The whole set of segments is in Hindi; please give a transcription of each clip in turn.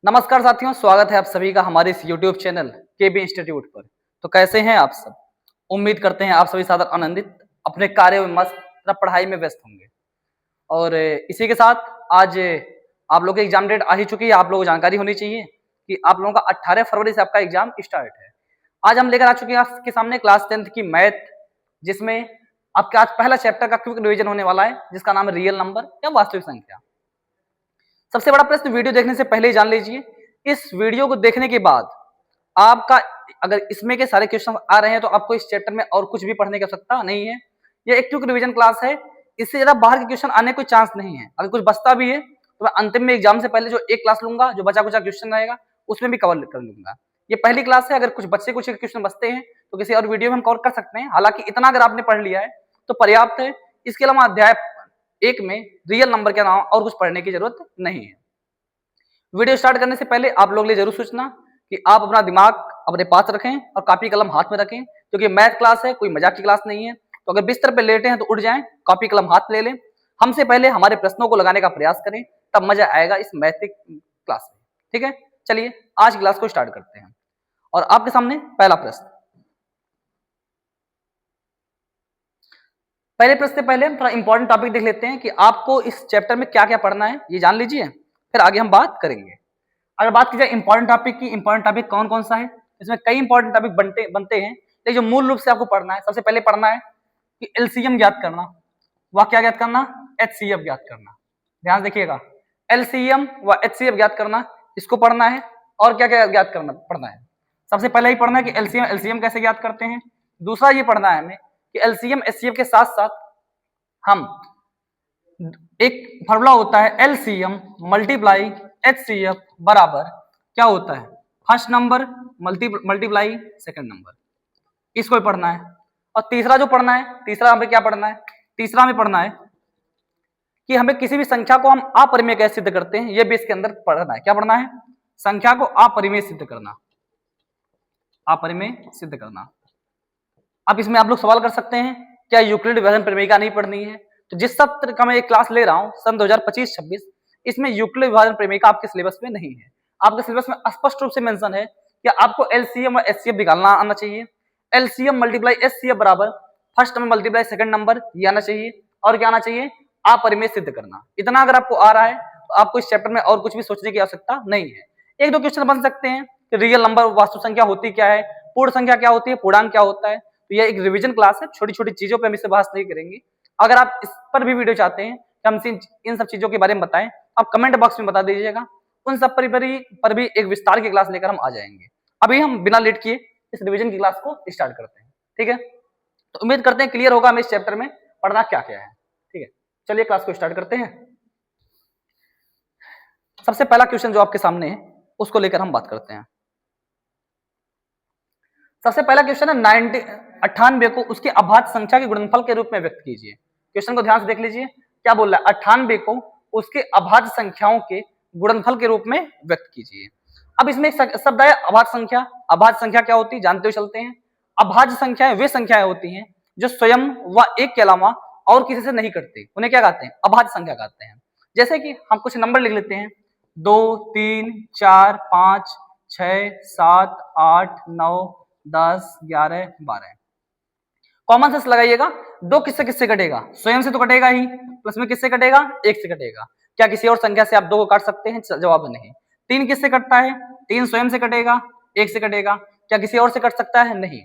नमस्कार साथियों, स्वागत है आप सभी का हमारे इस YouTube चैनल केबी इंस्टीट्यूट पर। तो कैसे हैं आप सब? उम्मीद करते हैं आप सभी सादर आनंदित अपने कार्य में मस्त तथा पढ़ाई में व्यस्त होंगे। और इसी के साथ आज आप लोगों की एग्जाम डेट आ ही चुकी है। आप लोगों को जानकारी होनी चाहिए कि आप लोगों का 18 फरवरी से आपका एग्जाम स्टार्ट है। आज हम लेकर आ चुके हैं आपके सामने क्लास 10th की मैथ, जिसमें आपका आज पहला चैप्टर का क्विक रिवीजन होने वाला है, जिसका नाम है रियल नंबर या वास्तविक संख्या। सबसे बड़ा प्रश्न, वीडियो देखने से पहले ही जान लीजिए, इस वीडियो को देखने के बाद आपका अगर इसमें के सारे क्वेश्चन आ रहे हैं तो आपको इस चैप्टर में और कुछ भी पढ़ने की आवश्यकता नहीं है। ये एक क्विक रिवीजन क्लास है, इससे ज्यादा बाहर के क्वेश्चन आने कोई चांस नहीं है। अगर कुछ बचता भी है तो मैं अंतिम में एग्जाम से पहले जो एक क्लास लूंगा, जो बचा कुचा क्वेश्चन रहेगा उसमें भी कवर कर लूंगा। ये पहली क्लास है, अगर कुछ क्वेश्चन बचते हैं तो किसी और वीडियो में हम कवर कर सकते हैं। हालांकि इतना अगर आपने पढ़ लिया है तो पर्याप्त है। इसके अलावा अध्याय 1 में रियल नंबर के नाम और कुछ पढ़ने की जरूरत नहीं है। वीडियो स्टार्ट करने से पहले आप लोग लिए जरूर सोचना कि आप अपना दिमाग अपने पास रखें और कॉपी कलम हाथ में रखें, क्योंकि मैथ क्लास है, कोई मजाक की क्लास नहीं है। तो अगर बिस्तर पे लेटे हैं तो उठ जाएं, कॉपी कलम हाथ ले लें, हमसे पहले हमारे प्रश्नों को लगाने का प्रयास करें, तब मजा आएगा इस मैथ की क्लास में। ठीक है, चलिए आज की क्लास को स्टार्ट करते हैं। और आपके सामने पहला प्रश्न। पहले प्रश्न से पहले हम थोड़ा इंपॉर्टेंट टॉपिक देख लेते हैं कि आपको इस चैप्टर में क्या क्या पढ़ना है, ये जान लीजिए, फिर आगे हम बात करेंगे। अगर बात की जाए इंपॉर्टेंट टॉपिक की, इंपॉर्टेंट टॉपिक कौन कौन सा है, इसमें कई इंपॉर्टेंट टॉपिक बनते हैं, लेकिन जो मूल रूप से आपको पढ़ना है, सबसे पहले पढ़ना है कि एलसीएम ज्ञात करना, वह क्या ज्ञात करना, एचसीएफ ज्ञात करना। ध्यान देखिएगा, एलसीएम व एचसीएफ ज्ञात करना, इसको पढ़ना है। और क्या क्या ज्ञात करना पढ़ना है, सबसे पहले ही पढ़ना है कि एलसीएम कैसे ज्ञात करते हैं। दूसरा ये पढ़ना है हमें कि एलसीएम एचसीएफ के साथ साथ हम एक फॉर्मूला होता है एलसीएम मल्टीप्लाई एचसीएफ बराबर क्या होता है, first number multiply second number, इसको पढ़ना है। और तीसरा जो पढ़ना है, तीसरा हमें क्या पढ़ना है, तीसरा हमें पढ़ना है कि हमें किसी भी संख्या को हम अपरिमेय कैसे सिद्ध करते हैं, ये भी इसके अंदर पढ़ना है। क्या पढ़ना है, संख्या को अपरिमेय सिद्ध करना, अपरिमेय सिद्ध करना। अब इसमें आप लोग सवाल कर सकते हैं क्या यूक्लिड विभाजन प्रमेयिका नहीं पढ़नी है? तो जिस सत्र का मैं एक क्लास ले रहा हूं सन 2025-26, इसमें यूक्लिड विभाजन प्रमेयिका आपके सिलेबस में नहीं है। आपके सिलेबस में स्पष्ट रूप से मेंशन है कि आपको एलसीएम और एचसीएफ निकालना आना चाहिए। एलसीएम मल्टीप्लाई एचसीएफ बराबर first number multiply second number, ये आना चाहिए। और क्या आना चाहिए, अपरिमेय सिद्ध करना। इतना अगर आपको आ रहा है तो आपको इस चैप्टर में और कुछ भी सोचने की आवश्यकता नहीं है। एक दो क्वेश्चन बन सकते हैं कि रियल नंबर वास्तु संख्या होती क्या है, पूर्ण संख्या क्या होती है, पूर्णांक क्या होता है। तो यह एक रिवीजन क्लास है, छोटी छोटी चीजों पे हम इससे बहस नहीं करेंगे। अगर आप इस पर भी वीडियो चाहते हैं कि हम इन सब चीजों के बारे में बताएं, आप कमेंट बॉक्स में बता दीजिएगा, उन सब पर भी एक विस्तार की क्लास लेकर हम आ जाएंगे। अभी हम बिना लेट किए इस रिवीजन की क्लास को स्टार्ट करते हैं। ठीक है, तो उम्मीद करते हैं क्लियर होगा हमें इस चैप्टर में पढ़ना क्या क्या है। ठीक है, चलिए क्लास को स्टार्ट करते हैं। सबसे पहला क्वेश्चन जो आपके सामने है उसको लेकर हम बात करते हैं। सबसे पहला क्वेश्चन है 98 को उसके अभाज्य संख्या के गुणनफल के रूप में व्यक्त कीजिए। क्वेश्चन को ध्यान से देख लीजिए, क्या बोल रहा है, 98 को उसके अभाज्य संख्याओं के गुणनफल के रूप में व्यक्त कीजिए। अब इसमें एक शब्द है अभाज्य संख्या। अभाज्य संख्या क्या होती है जानते हुए चलते हैं। अभाज्य संख्याएं वे संख्याएं होती हैं जो स्वयं व एक के अलावा और किसी से नहीं कटते, उन्हें क्या कहते हैं, अभाज्य संख्या कहते हैं। जैसे कि हम कुछ नंबर लिख लेते हैं, 2 3 4 5 6 7 8 9 10 11 12। कॉमन सेंस लगाइएगा, 2 किससे कटेगा, स्वयं से तो कटेगा ही, प्लस में किससे कटेगा, 1 से कटेगा। क्या किसी और संख्या से आप 2 को काट सकते हैं, जवाब है नहीं। 3 किससे कटता है, 3 स्वयं से कटेगा, 1 से कटेगा। क्या किसी और से कट सकता है, नहीं।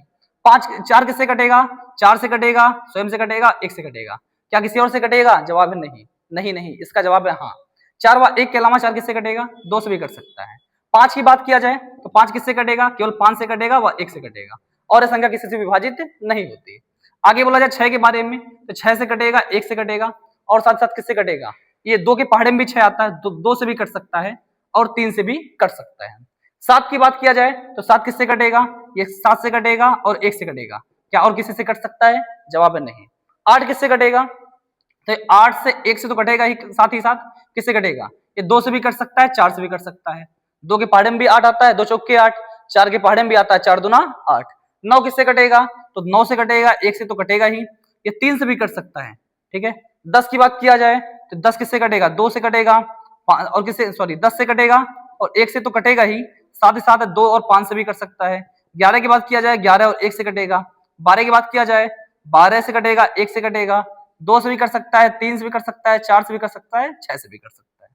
4 किससे कटेगा, 4 से कटेगा, स्वयं से कटेगा, 1 से कटेगा। क्या किसी और से कटेगा, जवाब है नहीं। नहीं, इसका जवाब है हाँ। 4 व 1 के अलावा 4 किससे कटेगा, 2 से भी कट सकता है। 5 की बात किया जाए तो 5 किससे कटेगा, केवल 5 से कटेगा व 1 से कटेगा, और संख्या किसी से विभाजित नहीं होती। आगे बोला जाए 6 के बारे में तो 6 से कटेगा, 1 से कटेगा, और साथ साथ किससे कटेगा, ये 2 के पहाड़े में भी 6 आता है, 2 से भी कट सकता है और 3 से भी कट सकता है। 7 की बात किया जाए तो 7 किससे कटेगा, ये 7 से कटेगा और 1 से कटेगा। क्या और किसी से कट सकता है, जवाब है नहीं। 8 किससे कटेगा, तो 8 से 1 से तो कटेगा ही, साथ ही साथ किससे कटेगा, ये 2 से भी कट सकता है, 4 से भी कट सकता है। 2 के पहाड़े में भी 8 आता है, 2 चौके 8, 4 के पहाड़े में भी आता है, 4 दूना 8। 9 किससे कटेगा, तो 9 से कटेगा, 1 से तो कटेगा ही, ये 3 से भी कट सकता है। ठीक है, 10 की बात किया जाए तो 10 किससे कटेगा, 2 से कटेगा, और किससे, सॉरी 10 से कटेगा और 1 से तो कटेगा ही, साथ ही साथ 2 और 5 से भी कट सकता है। 11 की बात किया जाए 11 और 1 से कटेगा। 12 की बात किया जाए 12 से कटेगा, 1 से कटेगा, 2 से भी कर सकता है, 3 से भी कर सकता है, 4 से भी कर सकता है, 6 से भी कर सकता है।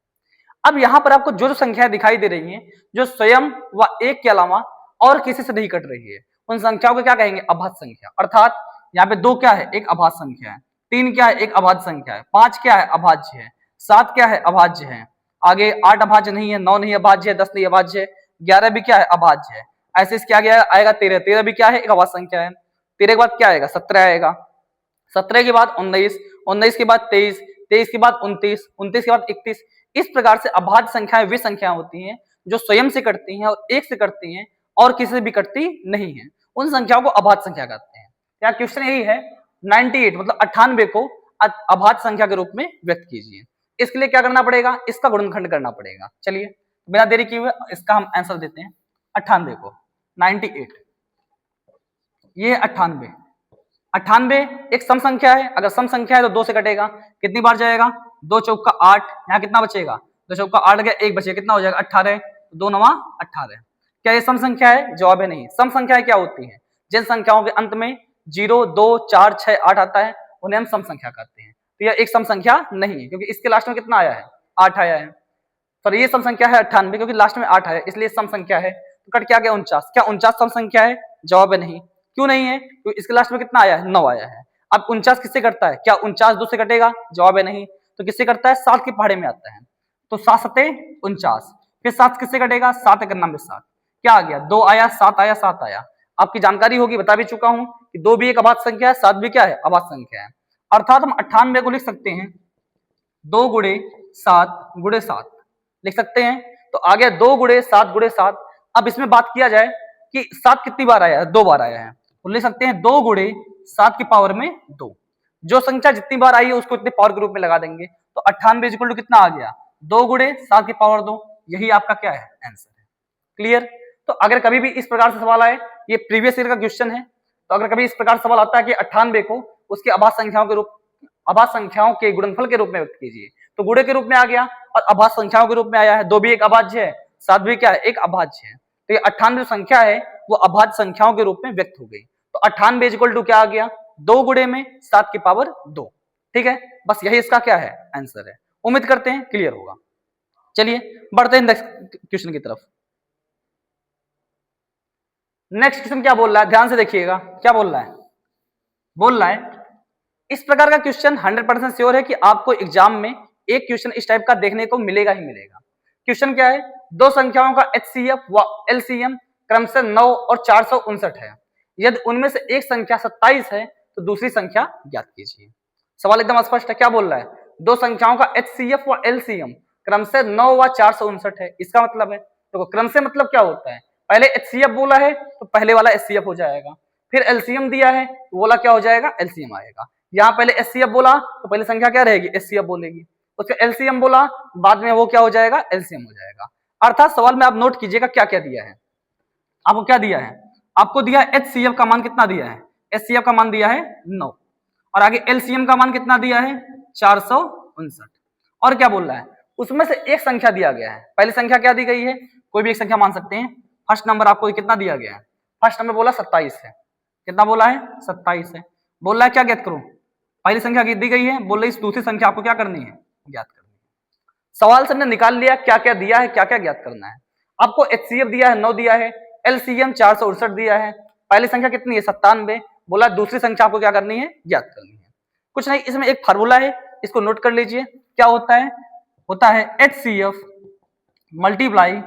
अब यहाँ पर आपको जो जो संख्याएं दिखाई दे रही हैं जो स्वयं व 1 के अलावा और किसी से नहीं कट रही है, उन संख्याओं को क्या कहेंगे? अभाज्य संख्या। अर्थात यहाँ पे 2 क्या है? एक अभाज्य संख्या है। 3 क्या है? एक अभाज्य संख्या है। 5 क्या है? अभाज्य है। 7 क्या है? अभाज्य है। आगे 8 अभाज्य नहीं है, 9 नहीं अभाज्य है, 10 नहीं अभाज्य है, 11 भी क्या है? अभाज्य है। ऐसे इसके आगे आएगा 13। 13 भी क्या है? एक अभाज्य संख्या है। 13 के बाद क्या आएगा? 17 आएगा। 17 के बाद 19, 19 के बाद 23, 23 के बाद 29, 29 के बाद 31। इस प्रकार से अभाज्य संख्याएं वे संख्याएं होती हैं जो स्वयं से कटती हैं और 1 से कटती हैं और किसी से भी कटती नहीं है, उन संख्याओं को अभाज्य संख्या कहते हैं। यहाँ क्वेश्चन यही है 98 मतलब 98 को अभाज्य संख्या के रूप में व्यक्त कीजिए। इसके लिए क्या करना पड़ेगा? इसका गुणनखंड करना पड़ेगा। चलिए बिना देरी किए हुए इसका हम आंसर देते हैं। 98 को 98, ये 98। 98 एक सम संख्या है, अगर सम संख्या है तो 2 से कटेगा, कितनी बार जाएगा? 2 चौका 8, यहाँ कितना बचेगा? 2 चौका 8 गया, 1 बचेगा, कितना हो जाएगा? 18, 2 नवा 18। क्या ये सम संख्या है? जवाब है नहीं। सम संख्याएं क्या होती हैं? जिन संख्याओं के अंत में 0, 2, 4, 6, 8 आता है उन्हें हम सम संख्या कहते हैं। तो यह एक सम संख्या नहीं है क्योंकि इसके लास्ट में कितना आया है? 8 आया है। पर ये सम संख्या है 98 क्योंकि लास्ट में 8 आया, इसलिए सम संख्या है। तो कट क्या गया? 49। क्या 49 सम संख्या है? जवाब है नहीं। क्यों नहीं है? क्योंकि इसके लास्ट में कितना आया है? 9 आया है। अब 49 किससे कटता है? क्या 49 2 से कटेगा? जवाब है नहीं। तो किससे कटता है? 7 के पहाड़े में आता है। तो 7 सते 49, फिर 7 किससे कटेगा? 7 एक नंबर 7, क्या आ गया? 2 आया, 7 आया, 7 आया। आपकी जानकारी होगी, बता भी चुका हूं कि 2 भी एक अभाज्य संख्या है, 7 भी क्या है? अभाज्य संख्या है। अर्थात हम 98 को लिख सकते हैं 2 गुणे 7 गुणे 7 लिख सकते हैं। तो आ गया 2 गुणे 7 गुणे 7। अब इसमें बात किया जाए कि 7 कितनी बार आया है? 2 बार आया है, तो लिख सकते हैं 2 गुणे 7 की पावर में 2। जो संख्या जितनी बार आई है उसको इतने पावर के रूप में लगा देंगे। तो 98 इक्वल टू कितना आ गया? 2 गुणे 7 की पावर 2। यही आपका क्या है? आंसर है। क्लियर? तो अगर कभी भी इस प्रकार से सवाल आए, ये प्रीवियस ईयर का क्वेश्चन है, तो अगर कभी इस प्रकार सवाल आता है कि 98 को उसके अभाज्य संख्याओं के गुणनफल के रूप में व्यक्त कीजिए, तो गुणे के रूप में आ गया और अभाज्य संख्याओं के रूप में आया है। 2 भी एक अभाज्य है, 7 भी क्या है? एक अभाज्य है। तो ये 98 संख्या है वो अभाज्य संख्याओं के रूप में व्यक्त हो गई। तो 98 इक्वल टू क्या आ गया? 2 गुणे में 7 की पावर 2। ठीक है, बस यही इसका क्या है? आंसर है। उम्मीद करते हैं क्लियर होगा। चलिए बढ़ते हैं नेक्स्ट क्वेश्चन की तरफ। नेक्स्ट क्वेश्चन क्या बोल रहा है? ध्यान से देखिएगा क्या बोल रहा है। बोल रहा है इस प्रकार का क्वेश्चन 100% श्योर है कि आपको एग्जाम में एक क्वेश्चन इस टाइप का देखने को मिलेगा ही मिलेगा। क्वेश्चन क्या है? दो संख्याओं का HCF व LCM क्रमशः 9 और 459 है। यदि उनमें से एक संख्या 27 है तो दूसरी संख्या ज्ञात कीजिए। सवाल एकदम स्पष्ट है। क्या बोल रहा है? दो संख्याओं का HCF व LCM क्रमशः 9 व 459 है। इसका मतलब है देखो, क्रमशः मतलब क्या होता है? पहले HCF बोला है तो पहले वाला HCF हो जाएगा, फिर LCM दिया है तो बोला क्या हो जाएगा? LCM आएगा। यहाँ पहले HCF बोला तो पहले संख्या क्या रहेगी? HCF बोलेगी। उसके LCM बोला बाद में वो क्या हो जाएगा? LCM हो जाएगा। अर्थात सवाल में आप नोट कीजिएगा क्या क्या दिया है। आपको क्या दिया है? आपको दिया है HCF का मान कितना दिया है? HCF का मान दिया है 9 और आगे LCM का मान कितना दिया है? 459। और क्या बोल रहा है? उसमें से एक संख्या दिया गया है। पहली संख्या क्या दी गई है? कोई भी एक संख्या मान सकते हैं। फर्स्ट नंबर आपको कितना दिया गया है? फर्स्ट नंबर बोला 27 है। कितना बोला है? 27 है। बोल रहा है क्या ज्ञात करूं? पहली संख्या दी गई है, बोल रही इस दूसरी संख्या आपको क्या करनी है? ज्ञात करनी है। सवाल से हमने निकाल लिया क्या क्या दिया है, क्या क्या ज्ञात करना है। आपको HCF दिया है 9 दिया है, LCM 459 दिया है। पहली संख्या कितनी है? 97। बोला दूसरी संख्या आपको क्या करनी है? ज्ञात करनी है। कुछ नहीं, इसमें एक फार्मूला है, इसको नोट कर लीजिए। क्या होता है? होता है HCF मल्टीप्लाई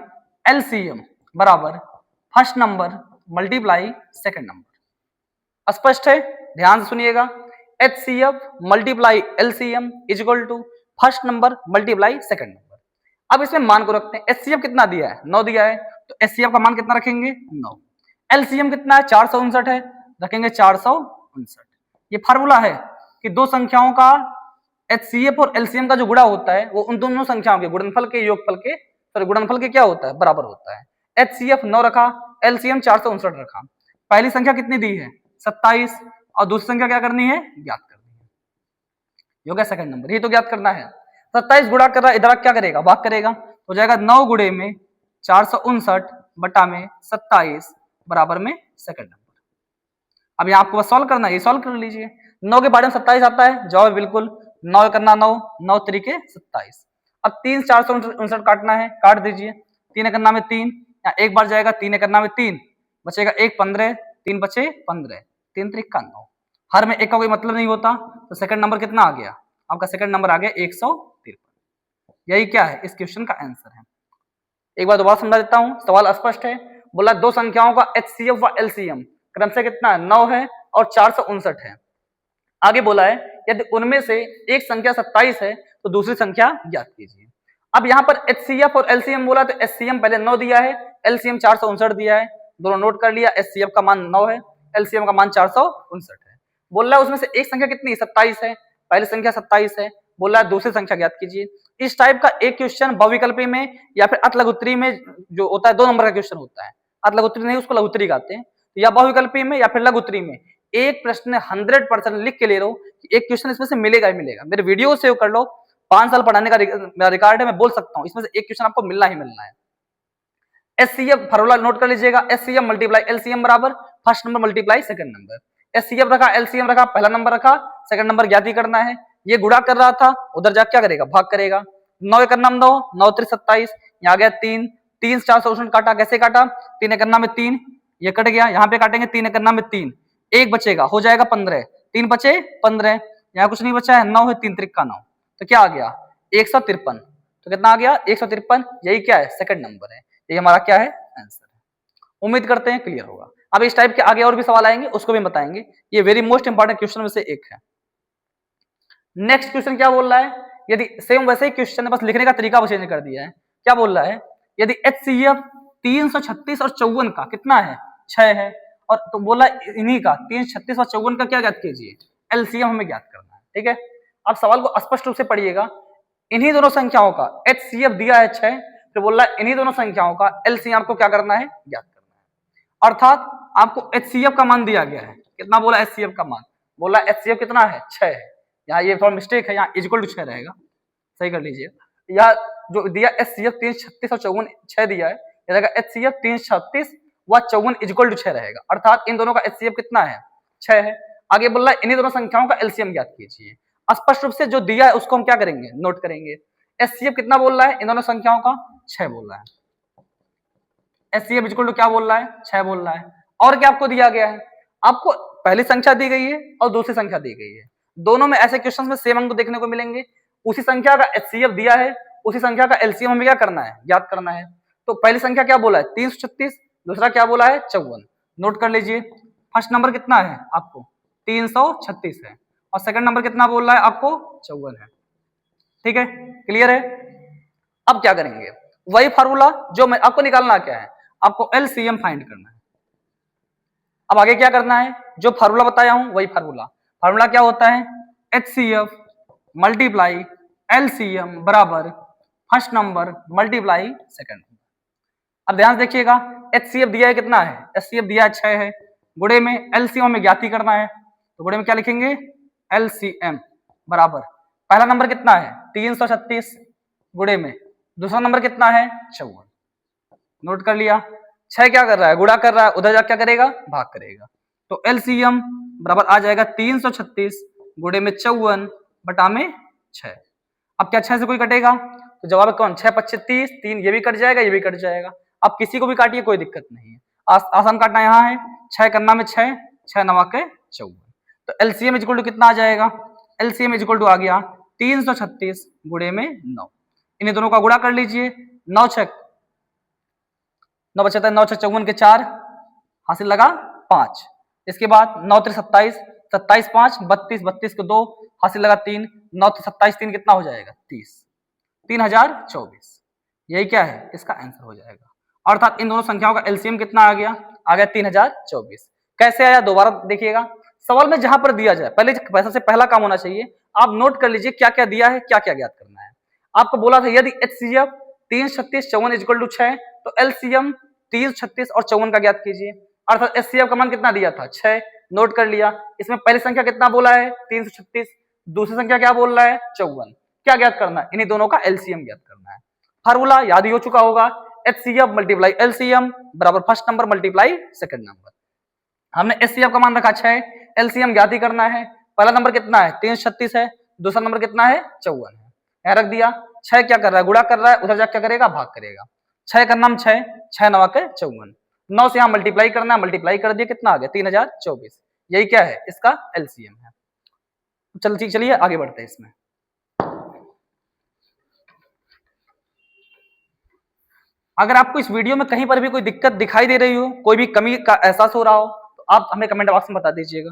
LCM बराबर first number multiply second number. स्पष्ट है? ध्यान से सुनिएगा। HCF multiply LCM is equal to first number multiply second number. अब इसमें मान को रखते हैं। HCF कितना दिया है? 9 दिया है, तो HCF का मान कितना रखेंगे? 9। LCM कितना है? 459 है, रखेंगे 459। ये फार्मूला है कि दो संख्याओं का HCF और LCM का जो गुणा होता है वो उन दोनों संख्याओं के गुणनफल के योगफल के गुणनफल के क्या होता है? बराबर होता है। HCF 9 रखा, LCM 459 रखा। पहली संख्या कितनी दी है? 27 और दूसरी संख्या क्या करनी है? ज्ञात करनी है। ये हो गया सेकंड नंबर, ये तो ज्ञात करना है। 27 गुणा कर रहा है, इधर क्या करेगा? भाग करेगा, हो जाएगा 9 गुणे में 459 बटा में 27 बराबर में सेकंड नंबर। अब यहाँ आपको बस सॉल्व करना है, ये सॉल्व कर लीजिए। 9 के बारे में 27 आता है, जवाब बिल्कुल 9 करना 9, 9 तरीके 27। अब 3 459 काटना है, काट दीजिए। 3 करना में 3, यहाँ एक बार जाएगा, 3 करना में 3 बचेगा, 1 15, 3 बचे 15, 3 त्रिक 9। हर में एक का कोई मतलब नहीं होता, तो सेकंड नंबर कितना आ गया आपका? सेकंड नंबर आ गया 153। यही क्या है इस क्वेश्चन का आंसर है। एक बार दोबारा समझा देता हूं, सवाल स्पष्ट है। बोला दो संख्याओं का HCF व LCM क्रम से कितना है? 9 है और 459 है। आगे बोला है यदि उनमें से एक संख्या 27 है तो दूसरी संख्या ज्ञात कीजिए। अब यहाँ पर HCF और LCM बोला तो HCM पहले 9 दिया है, LCM 459 दिया है, दोनों नोट कर लिया। HCF का मान 9 है, LCM का मान 459 है। बोल रहा है उसमें से एक संख्या कितनी? 27 है, पहली संख्या 27 है। बोल रहा है दूसरी संख्या ज्ञात कीजिए। इस टाइप का एक क्वेश्चन बहुविकल्पी में या फिर अतलघुत्री में जो होता है 2 नंबर का क्वेश्चन होता है। अतलघुत्री नहीं, उसको लघुत्री कहते हैं। या बहुविकल्पी में या फिर लघुत्री में एक प्रश्न 100% लिख के ले लो कि एक क्वेश्चन इसमें से मिलेगा ही मिलेगा। मेरे वीडियो सेव कर लो, 5 साल पढ़ाने का मेरा रिकॉर्ड है, मैं बोल सकता हूँ इसमें से एक क्वेश्चन आपको मिलना ही मिलना है। HCF फॉर्मूला नोट कर लीजिएगा, HCF मल्टीप्लाई LCM बराबर first number multiply second number. HCF रखा, LCM रखा, पहला नंबर रखा, सेकंड नंबर ज्ञात ही करना है। ये गुणा कर रहा था, उधर जाके क्या करेगा? भाग करेगा। 9 एक नाम 9, 9 3 27, यहाँ गया 3, 3 459 काटा, कैसे काटा? 3 एक नाम में 3, ये कट गया, यहाँ पे काटेंगे 3 एक नाम में 3, एक बचेगा, हो जाएगा 15, 3 बचे 15, यहाँ कुछ नहीं बचा है, 9 है, 3 त्रिक का 9, तो क्या आ गया? 153। तो कितना आ गया? 153। यही क्या है? सेकंड नंबर है। ये हमारा क्या है? आंसर है। उम्मीद करते हैं क्लियर होगा। अब इस टाइप के आगे और भी सवाल आएंगे, उसको भी बताएंगे। ये वेरी मोस्ट इंपॉर्टेंट क्वेश्चन में से एक है। नेक्स्ट क्वेश्चन क्या बोल रहा है? यदि सेम वैसे ही क्वेश्चन है, बस लिखने का तरीका चेंज कर दिया है। क्या बोल रहा है? यदि HCF 336 और 54 का कितना है? 6 है। और तो बोला इन्हीं का 336 और 54 का क्या ज्ञात कीजिए? LCM हमें ज्ञात करना है। ठीक है, अब सवाल को स्पष्ट रूप से पढ़िएगा। इन्हीं दोनों संख्याओं का HCF दिया है 6, फिर बोल रहा है इन्हीं दोनों संख्याओं का LCM आपको क्या करना है? ज्ञात करना है। अर्थात आपको HCF का मान दिया गया है, कितना बोला? HCF का मान बोला HCF कितना है? 6 है। यहाँ ये थोड़ा मिस्टेक है, यहाँ इक्वल टू 6 रहेगा, सही कर लीजिए। या जो दिया HCF 336 और 54 6 दिया है, ये रहेगा HCF 336 व 54 इक्वल टू 6 रहेगा। अर्थात इन दोनों का HCF कितना है? 6 है। आगे बोल रहा है इन्हीं दोनों संख्याओं का LCM ज्ञात कीजिए। स्पष्ट रूप से जो दिया है उसको हम क्या करेंगे? नोट करेंगे। HCF कितना बोल रहा है? इन दोनों संख्याओं का 6 बोल रहा है। HCF इक्वल टू क्या बोल रहा है? 6 बोल रहा है। और क्या आपको दिया गया है? आपको पहली संख्या दी गई है और दूसरी संख्या दी गई है। दोनों में ऐसे क्वेश्चंस में सेम अंक देखने को मिलेंगे। उसी संख्या का HCF दिया है, उसी संख्या का LCM हमें क्या करना है? ज्ञात करना है। तो पहली संख्या क्या बोला है? 336, दूसरा क्या बोला है? 54। नोट कर लीजिए। फर्स्ट नंबर कितना है आपको? 336 है, और सेकंड नंबर कितना बोल रहा है आपको? 54 है। ठीक है, क्लियर है। अब क्या करेंगे? वही फार्मूला जो मैं आपको निकालना क्या है? आपको LCM फाइंड करना है। अब आगे क्या करना है? जो फार्मूला बताया हूं वही फार्मूला। फार्मूला क्या होता है? HCF मल्टीप्लाई LCM बराबर first number multiply second number. अब ध्यान से देखिएगा, HCF दिया है कितना है? HCF दिया है 6 है, गुणे में LCM हमें ज्ञात ही करना है, तो गुणे में क्या लिखेंगे? LCM बराबर पहला नंबर कितना है? 336, गुणे में दूसरा नंबर कितना है? 54। नोट कर लिया। 6 क्या कर रहा है? गुणा कर रहा है, उधर जाकर क्या करेगा? भाग करेगा। तो LCM बराबर आ जाएगा 336 गुणे में 54 बटा में 6। अब क्या 6 से कोई कटेगा? तो जवाब कौन? 6 25 30, 3 ये भी कट जाएगा, ये भी कट जाएगा। अब किसी को भी काटिए, कोई दिक्कत नहीं है। आसान काटना यहाँ है। 6 करना में 6, 6 नवा के 54। तो LCM इक्वल टू कितना आ जाएगा? LCM इक्वल टू आ गया 336 गुणे में 9। इन्हीं दोनों का गुणा कर लीजिए। 9 बचता है, 9 6 54 के 4, हासिल लगा 5। इसके बाद 9 3 27, 27 5 32, 32 के 2, हासिल लगा 3, 9 27 3 कितना हो जाएगा? 30, 3024। यही क्या है? इसका आंसर हो जाएगा। अर्थात इन दोनों संख्याओं का LCM कितना आ गया? आ गया 3024। कैसे आया? दोबारा देखिएगा। सवाल में जहां पर दिया जाए पहले सबसे पहला काम होना चाहिए, आप नोट कर लीजिए क्या क्या दिया है, क्या क्या ज्ञात करना है। आपको बोला था यदि HCF 336 54 इक्वल टू 6, तो LCM 336 और 54 का ज्ञात कीजिए। अर्थात HCF का मान कितना दिया था? 6। नोट कर लिया। इसमें पहली संख्या कितना बोला है? 336, दूसरी संख्या क्या बोल रहा है? 54। क्या ज्ञात करना है? इन्हीं दोनों का LCM ज्ञात करना है। फार्मूला याद ही हो चुका होगा। HCF मल्टीप्लाई LCM बराबर first number multiply second number. हमने HCF का मान रखा 6, LCM ज्ञात ही करना है। पहला नंबर कितना है 336 है, दूसरा नंबर कितना है 54 है। यहाँ रख दिया। 6 क्या कर रहा है गुणा कर रहा है, उधर जाकर क्या करेगा भाग करेगा। 6 का नाम 6, 6 9 के 54, 9 से यहाँ मल्टीप्लाई करना है, मल्टीप्लाई कर दिया कितना आ गया 3024। यही क्या है इसका LCM है। चलिए आगे बढ़ते हैं इसमें। अगर आपको इस वीडियो में कहीं पर भी कोई दिक्कत दिखाई दे रही हो, कोई भी कमी का एहसास हो रहा हो, तो आप हमें कमेंट बॉक्स में बता दीजिएगा,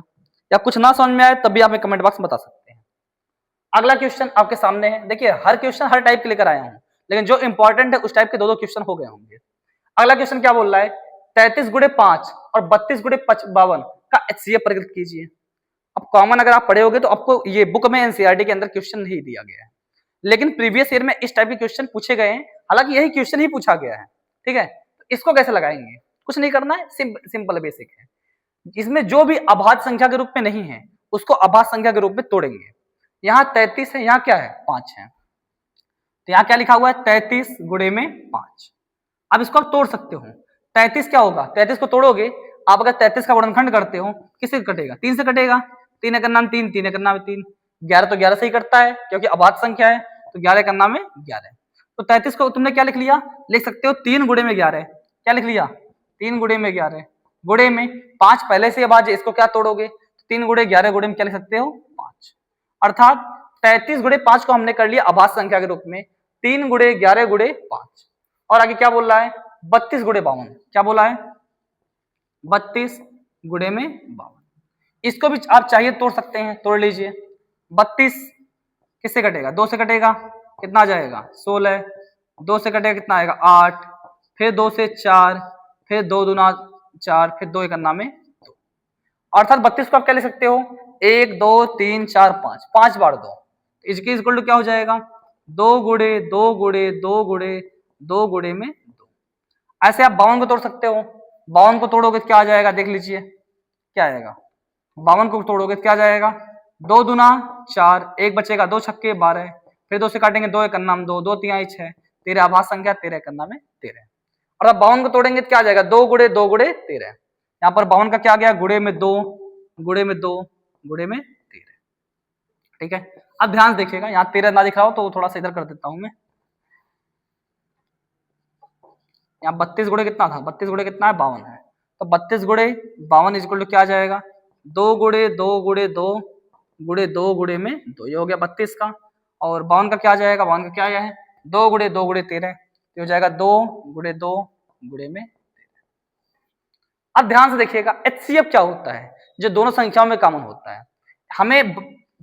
या कुछ ना समझ में आए तब भी आप हमें कमेंट बॉक्स में बता सकते हैं। अगला क्वेश्चन आपके सामने है। देखिए हर क्वेश्चन हर टाइप के लेकर आया हूं, लेकिन जो इंपॉर्टेंट है उस टाइप के 2-2 क्वेश्चन हो गए होंगे। अगला क्वेश्चन क्या बोल रहा है, 33 गुणे 5 और 32 गुणे 52 का HCF प्रकट कीजिए। अब कॉमन अगर आप पढ़े होगे तो आपको ये बुक में एनसीईआरटी के अंदर क्वेश्चन नहीं दिया गया है, लेकिन प्रीवियस ईयर में इस टाइप के क्वेश्चन पूछे गए हैं। हालांकि यही क्वेश्चन ही पूछा गया है, ठीक है। तो इसको कैसे लगाएंगे, कुछ नहीं करना है, सिंपल बेसिक है। इसमें जो भी अभाज्य संख्या के रूप में नहीं है उसको अभाज्य संख्या के रूप में तोड़ेंगे। यहाँ 33 है, यहाँ क्या है 5 है, तो यहाँ क्या लिखा हुआ है 33 गुणे में 5। अब इसको आप तोड़ सकते हो। 33 क्या होगा, 33 को तोड़ोगे आप, अगर 33 का गुणनखंड करते हो किससे कटेगा 3 से कटेगा। 3 एक नाम 3, 3 एक नाम 3, 11 तो 11 से ही कटता है क्योंकि अभाज्य संख्या है, तो 11 का नाम है 11। तो 33 को तुमने क्या लिख लिया, लिख सकते हो 3 गुणे में 11। क्या लिख लिया 3 गुणे में 11, गुणे में 5 पहले से अभाज्य, इसको क्या तोड़ोगे 3 गुणे 11 गुणे में क्या लिख सकते हो 5। अर्थात 33 गुणे 5 को हमने कर लिया अभाज्य संख्या के रूप में, 3 गुणे 11 गुणे 5। और आगे क्या बोल रहा है 32 गुणे 52। क्या बोला है 32 गुणे में 52। इसको भी आप चाहिए तोड़ सकते हैं, तोड़ लीजिए। 32 किससे कटेगा 2 से कटेगा, कितना आ जाएगा 16, 2 से कटेगा कितना आएगा 8, फिर 2 से 4, फिर 2 दूना 4, फिर 2 एक अन्ना में 2। अर्थात 32 को आप क्या ले सकते हो 1 2 3 4 5, 5 बार 2, इसके इक्वल टू क्या हो जाएगा 2 गुणे 2 गुणे 2 गुणे 2 गुणे में 2। ऐसे आप 52 को तोड़ सकते हो। 52 को तोड़ोगे क्या आ जाएगा देख लीजिए, क्या आएगा 52 को तोड़ोगे क्या आ जाएगा 2 दूना 4, 1 बचेगा 2 छक्के 12, फिर 2 से काटेंगे 2 एक अन्ना में 2, 2 3 6, 13 अभाज्य संख्या 13 एक अन्ना में 13। और अब 52 को तोड़ेंगे क्या आ जाएगा 2 गुणे 2 गुणे 13। यहाँ पर 52 का क्या आ गया गुणे में 2 गुणे में 2 गुणे में 13, ठीक है। अब ध्यान से देखिएगा, यहाँ 13 ना दिख रहा हो तो थोड़ा सा इधर कर देता हूं मैं। यहाँ 32 गुणे कितना था 32 गुणे कितना है 52 है, तो 32 गुणे 52 इक्वल टू क्या आ जाएगा 2 गुणे 2 गुणे 2 गुणे 2 गुणे में 2, ये हो गया 32 का। और 52 का क्या आ जाएगा 52 का क्या आया है 2 गुणे 2 गुणे 13, तो हो जाएगा 2 गुणे 2 गुणे में 13। अब ध्यान से देखिएगा HCF क्या होता है, जो दोनों संख्याओं में कॉमन होता है। हमें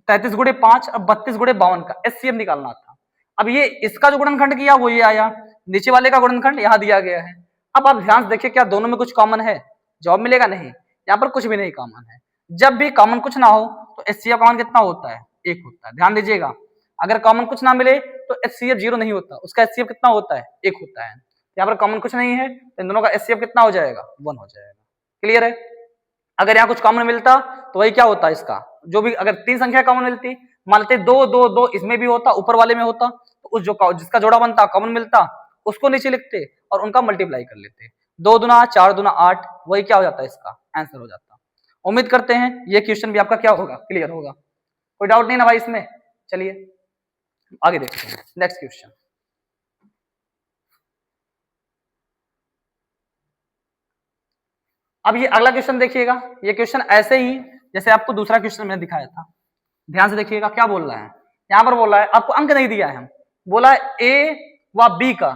33 गुणे 5 और 32 गुणे 52 का HCF निकालना था। अब ये इसका जो गुणनखंड किया वो ये आया, नीचे वाले का गुणनखंड यहाँ दिया गया है। अब आप ध्यान से देखिए क्या दोनों में कुछ कॉमन है, जवाब मिलेगा नहीं, यहाँ पर कुछ भी नहीं कॉमन है। जब भी कॉमन कुछ ना हो तो HCF कॉमन कितना होता है 1 होता है। ध्यान दीजिएगा, अगर कॉमन कुछ ना मिले तो HCF 0 नहीं होता, उसका HCF कितना होता है 1 होता है। यहाँ पर कॉमन कुछ नहीं है तो इन दोनों का HCF कितना हो जाएगा 1 हो जाएगा। क्लियर है। अगर यहाँ कुछ कॉमन मिलता तो वही क्या होता है इसका, जो भी अगर 3 संख्या कॉमन मिलती, मान लेते 2 2 2 इसमें भी होता, ऊपर वाले में होता, तो उस जो जिसका जोड़ा बनता कॉमन मिलता उसको नीचे लिखते और उनका मल्टीप्लाई कर लेते। 2 दूना 4 दूना 8, वही क्या हो जाता है इसका आंसर हो जाता। उम्मीद करते हैं ये क्वेश्चन भी आपका क्या होगा क्लियर होगा, कोई डाउट नहीं ना भाई इसमें। चलिए आगे देखते हैं नेक्स्ट क्वेश्चन। अब ये अगला क्वेश्चन देखिएगा, ये क्वेश्चन ऐसे ही जैसे आपको दूसरा क्वेश्चन मैंने दिखाया था। ध्यान से देखिएगा क्या बोल रहा है, यहाँ पर बोल रहा है आपको अंक नहीं दिया है, बोला है ए व बी का।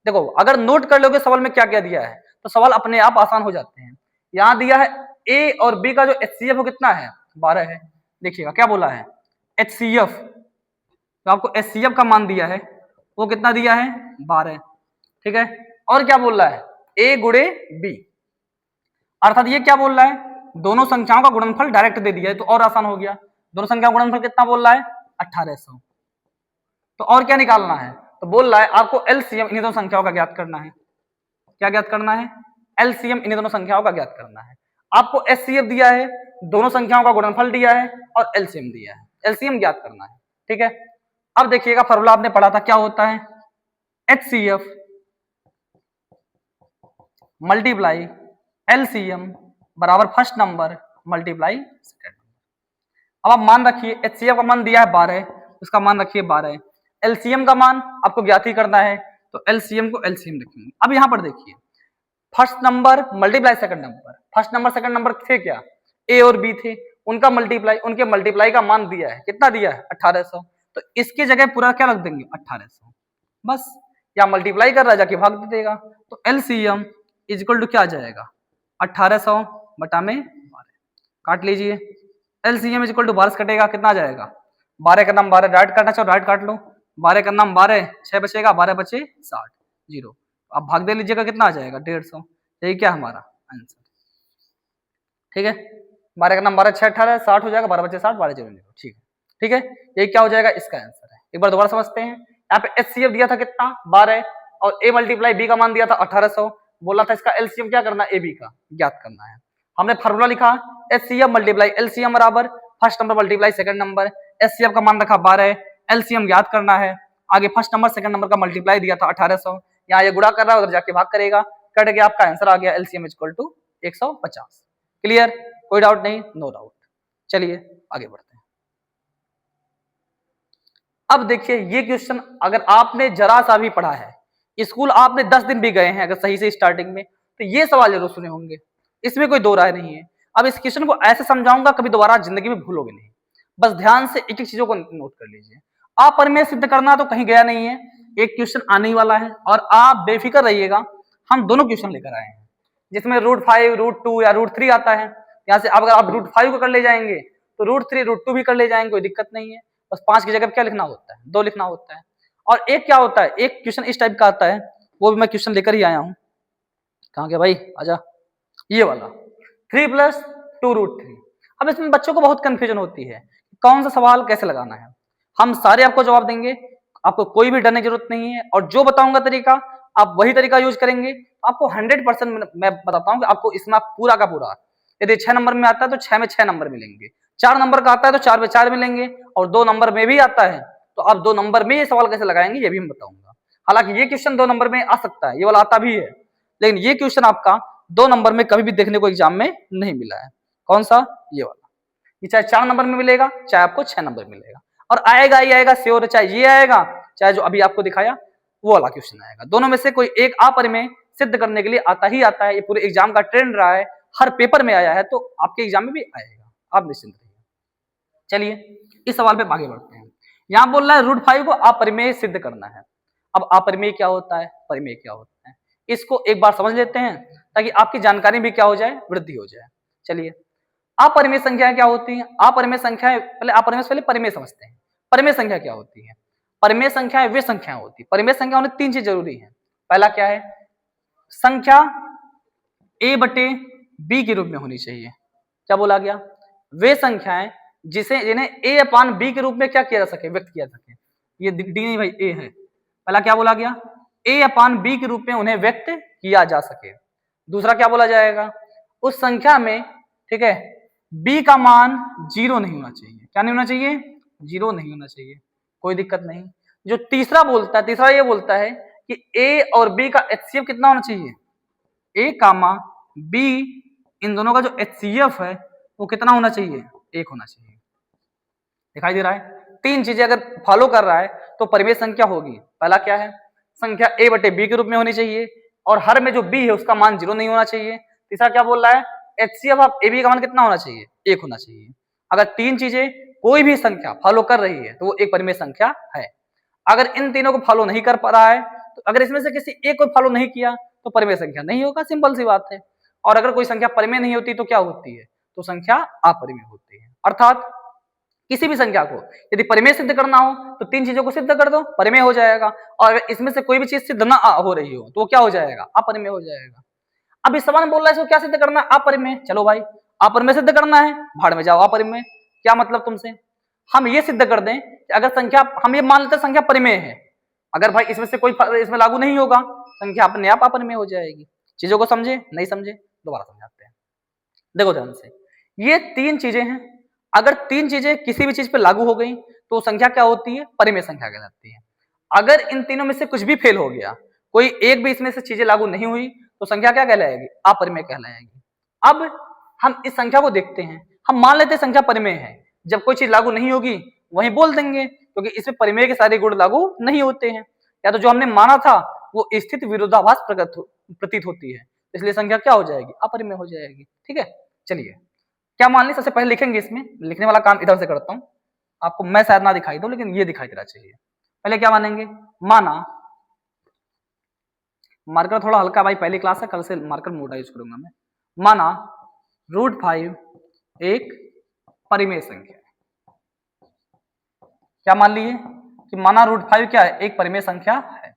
देखो अगर नोट कर लोगे सवाल में क्या क्या दिया है तो सवाल अपने आप आसान हो जाते हैं। यहाँ दिया है ए और बी का जो HCF वो कितना है 12 है। देखिएगा क्या बोला है HCF, तो आपको HCF का मान दिया है वो कितना दिया है 12, ठीक है। और क्या बोल रहा है ए गुणे बी, अर्थात ये क्या बोल रहा है दोनों संख्याओं का गुणनफल डायरेक्ट दे दिया है तो और आसान हो गया। दोनों संख्याओं का गुणनफल कितना बोल रहा है 1800, तो और क्या निकालना है तो बोल रहा है आपको LCM इन्हीं दोनों संख्याओं का ज्ञात करना है। क्या ज्ञात करना है LCM इन्हीं दोनों संख्याओं का ज्ञात करना है। आपको HCF दिया है, दोनों संख्याओं का गुणनफल दिया है और LCM दिया है, LCM ज्ञात करना है, ठीक है। अब देखिएगा फॉर्मूला आपने पढ़ा था क्या होता है HCF मल्टीप्लाई एलसीएम बराबर first number multiply second number. अब आप मान रखिए एचसीएफ का मान दिया है 12, उसका मान रखिए 12, एलसीएम का मान आपको ज्ञात ही करना है तो एलसीएम को एलसीएम लिखेंगे। अब यहां पर देखिए first number multiply second number, first number second number थे क्या, ए और बी थे, उनका मल्टीप्लाई, उनके मल्टीप्लाई का मान दिया है, कितना दिया है 1800, तो इसकी जगह पूरा क्या रख देंगे 1800, बस या मल्टीप्लाई कर रहा है जाके भाग दे देगा, तो एलसीएम इज इक्वल टू क्या आ जाएगा 1800 बटा में 12, काट लीजिए, एलसीएम इज इक्वल टू 12 कटेगा कितना आ जाएगा 12 का नाम 12, डायरेक्ट काटना चाहो डायरेक्ट काट लो, 12 का नाम 12, 6 बचेगा 12 बचे 60 जीरो, अब भाग दे लीजिएगा कितना आ जाएगा 150, यही क्या हमारा आंसर, ठीक है 12 का नाम 12 6 18 60 हो जाएगा 12 बचे 60 12 0 ठीक है, ठीक है यही क्या हो जाएगा इसका आंसर है। एक बार दोबारा समझते हैं, यहाँ पे एचसीएफ दिया था कितना 12 और ए मल्टीप्लाई बी का मान दिया था 1800, बोला था इसका एलसीएम क्या करना है ए बी का ज्ञात करना है, हमने फार्मूला लिखा एचसीएफ मल्टीप्लाई एलसीएम बराबर first number multiply second number, HCF का मान रखा 12, एलसीएम ज्ञात करना है, आगे फर्स्ट नंबर सेकंड नंबर का मल्टीप्लाई दिया था 1800, यहाँ ये गुणा कर रहा है उधर जाके भाग करेगा, कट गया आपका आंसर आ गया एलसीएम इक्वल टू 150। क्लियर, कोई डाउट नहीं, नो डाउट। चलिए आगे बढ़ते हैं। अब देखिए ये क्वेश्चन अगर आपने जरा सा भी पढ़ा है, स्कूल आपने 10 दिन भी गए हैं अगर सही से स्टार्टिंग में, तो ये सवाल जरूर सुने होंगे, इसमें कोई दो राय नहीं है। अब इस क्वेश्चन को ऐसे समझाऊंगा कभी दोबारा जिंदगी में भूलोगे नहीं, बस ध्यान से एक एक चीजों को नोट कर लीजिए। अपरिमेय सिद्ध करना तो कहीं गया नहीं है, एक क्वेश्चन आने ही वाला है और आप बेफिक्र रहिएगा, हम दोनों क्वेश्चन लेकर आए हैं जिसमें √5 √2 या √3 आता है, यहाँ से अगर आप √5 को कर ले जाएंगे तो √3 √2 भी कर ले जाएंगे, कोई दिक्कत नहीं है, बस 5 की जगह क्या लिखना होता है 2 लिखना होता है। और एक क्या होता है, एक क्वेश्चन इस टाइप का आता है, वो भी मैं क्वेश्चन लेकर ही आया हूँ, कहाँ गया भाई आजा, ये वाला 3 + 2 √3। अब इसमें बच्चों को बहुत कंफ्यूजन होती है कौन सा सवाल कैसे लगाना है, हम सारे आपको जवाब देंगे, आपको कोई भी डरने की जरूरत नहीं है, और जो बताऊंगा तरीका आप वही तरीका यूज करेंगे, आपको 100% मैं बताता हूँ कि आपको इसमें पूरा का पूरा, यदि 6 नंबर में आता है तो 6 में 6 नंबर मिलेंगे, 4 नंबर का आता है तो 4 में 4 मिलेंगे, और 2 नंबर में भी आता है तो आप 2 नंबर में ये सवाल कैसे लगाएंगे ये भी मैं बताऊंगा। हालांकि ये क्वेश्चन 2 नंबर में आ सकता है, ये वाला आता भी है, लेकिन ये क्वेश्चन आपका 2 नंबर में कभी भी देखने को एग्जाम में नहीं मिला है। कौन सा, ये वाला, ये चाहे 4 नंबर में मिलेगा चाहे आपको 6 नंबर मिलेगा, और आएगा ही आएगा श्योर, चाहे ये आएगा चाहे जो अभी आपको दिखाया वो वाला क्वेश्चन आएगा, दोनों में से कोई एक अपरिमेय सिद्ध करने के लिए आता ही आता है, ये पूरे एग्जाम का ट्रेंड रहा है, हर पेपर में आया है तो आपके एग्जाम में भी आएगा, आप निश्चिंत रहिए। चलिए इस सवाल पे आगे बढ़ते हैं, यहाँ बोल रहा है √5 को अपरिमेय सिद्ध करना है। अब अपरिमेय क्या होता है, परिमेय क्या होता है, इसको एक बार समझ लेते हैं ताकि आपकी जानकारी भी क्या हो जाए, वृद्धि हो जाए। चलिए अपरिमेय संख्याएं क्या होती हैं, अपरिमेय संख्याएं, पहले अपरिमेय से पहले परिमेय समझते हैं। परिमेय संख्या क्या होती है, परिमेय संख्याएं वे संख्याएं होती है, परिमेय संख्या होने 3 चीज जरूरी है। पहला क्या है, संख्या a/b के रूप में होनी चाहिए, क्या बोला गया, वे संख्याएं जिन्हें a/b के रूप में क्या किया जा सके, व्यक्त किया जा सके, ये डी नहीं भाई a है, पहला क्या बोला गया, a/b के रूप में उन्हें व्यक्त किया जा सके। दूसरा क्या बोला जाएगा, उस संख्या में, ठीक है, b का मान 0 नहीं होना चाहिए, क्या नहीं होना चाहिए, 0 नहीं होना चाहिए, कोई दिक्कत नहीं। जो तीसरा बोलता है, तीसरा ये बोलता है कि a और b का HCF कितना होना चाहिए, a, b, इन दोनों का जो HCF है वो कितना होना चाहिए, 1 होना चाहिए। दिखाई दे रहा है, 3 चीजें अगर फॉलो कर रहा है तो परिमेय संख्या होगी। पहला क्या है, संख्या a/b के रूप में होनी चाहिए, और हर में जो b है उसका मान 0 नहीं होना चाहिए। तीसरा क्या बोल रहा है, HCF ऑफ ab का मान कितना होना चाहिए, 1 होना चाहिए। अगर 3 चीजें कोई भी संख्या फॉलो कर रही है तो वो एक परिमेय संख्या है। अगर इन तीनों को फॉलो नहीं कर पा रहा है, तो अगर इसमें से किसी एक को फॉलो नहीं किया तो परिमेय संख्या नहीं होगा, सिंपल सी बात है। और अगर कोई संख्या परिमेय नहीं होती तो क्या होती है, तो संख्या अपरिमेय होती है। अर्थात किसी भी संख्या को यदि परिमेय सिद्ध करना हो तो 3 चीजों को सिद्ध कर दो, परिमेय हो जाएगा, और अगर इसमें से कोई भी चीज सिद्ध ना हो रही हो तो वो क्या हो जाएगा, अपरिमेय हो जाएगा। अब इस सवाल में बोल रहा है इसको क्या सिद्ध करना है, अपरिमेय। चलो भाई अपरिमेय सिद्ध करना है, भाड़ में जाओ अपरिमेय। क्या मतलब तुमसे, हम ये सिद्ध कर दें कि अगर संख्या, हम ये मान लेते हैं संख्या परिमेय है, अगर भाई इसमें से कोई इसमें लागू नहीं होगा, संख्या अपने आप अपरिमेय हो जाएगी। चीजों को समझे, नहीं समझे, दोबारा समझाते हैं। देखो ध्यान से, ये 3 चीजें हैं, अगर 3 चीजें किसी भी चीज पे लागू हो गई तो संख्या क्या होती है, परिमेय संख्या कहलाती है। अगर इन तीनों में से कुछ भी फेल हो गया, कोई एक भी इसमें से चीजें लागू नहीं हुई, तो संख्या क्या कहलाएगी? अपरिमेय कहलाएगी। अब हम इस संख्या को देखते हैं, हम मान लेते हैं संख्या परिमेय है, जब कोई चीज लागू नहीं होगी वहीं बोल देंगे, क्योंकि इसमें परिमेय के सारे गुण लागू नहीं होते हैं, या तो जो हमने माना था वो स्थित विरोधाभास प्रतीत होती है, इसलिए संख्या क्या हो जाएगी? अपरिमेय हो जाएगी। ठीक है, चलिए क्या मान ली, सबसे पहले लिखेंगे, इसमें लिखने वाला काम इधर से करता हूं, आपको मैं शायद ना दिखाई दो लेकिन ये दिखाई देना चाहिए। पहले क्या मानेंगे? माना, मार्कर थोड़ा हल्का भाई, पहली क्लास है, कल से मार्कर मोटा यूज करूंगा मैं। माना √5 एक परिमेय संख्या है। क्या मान लिए कि माना √5 क्या है? एक परिमेय संख्या है।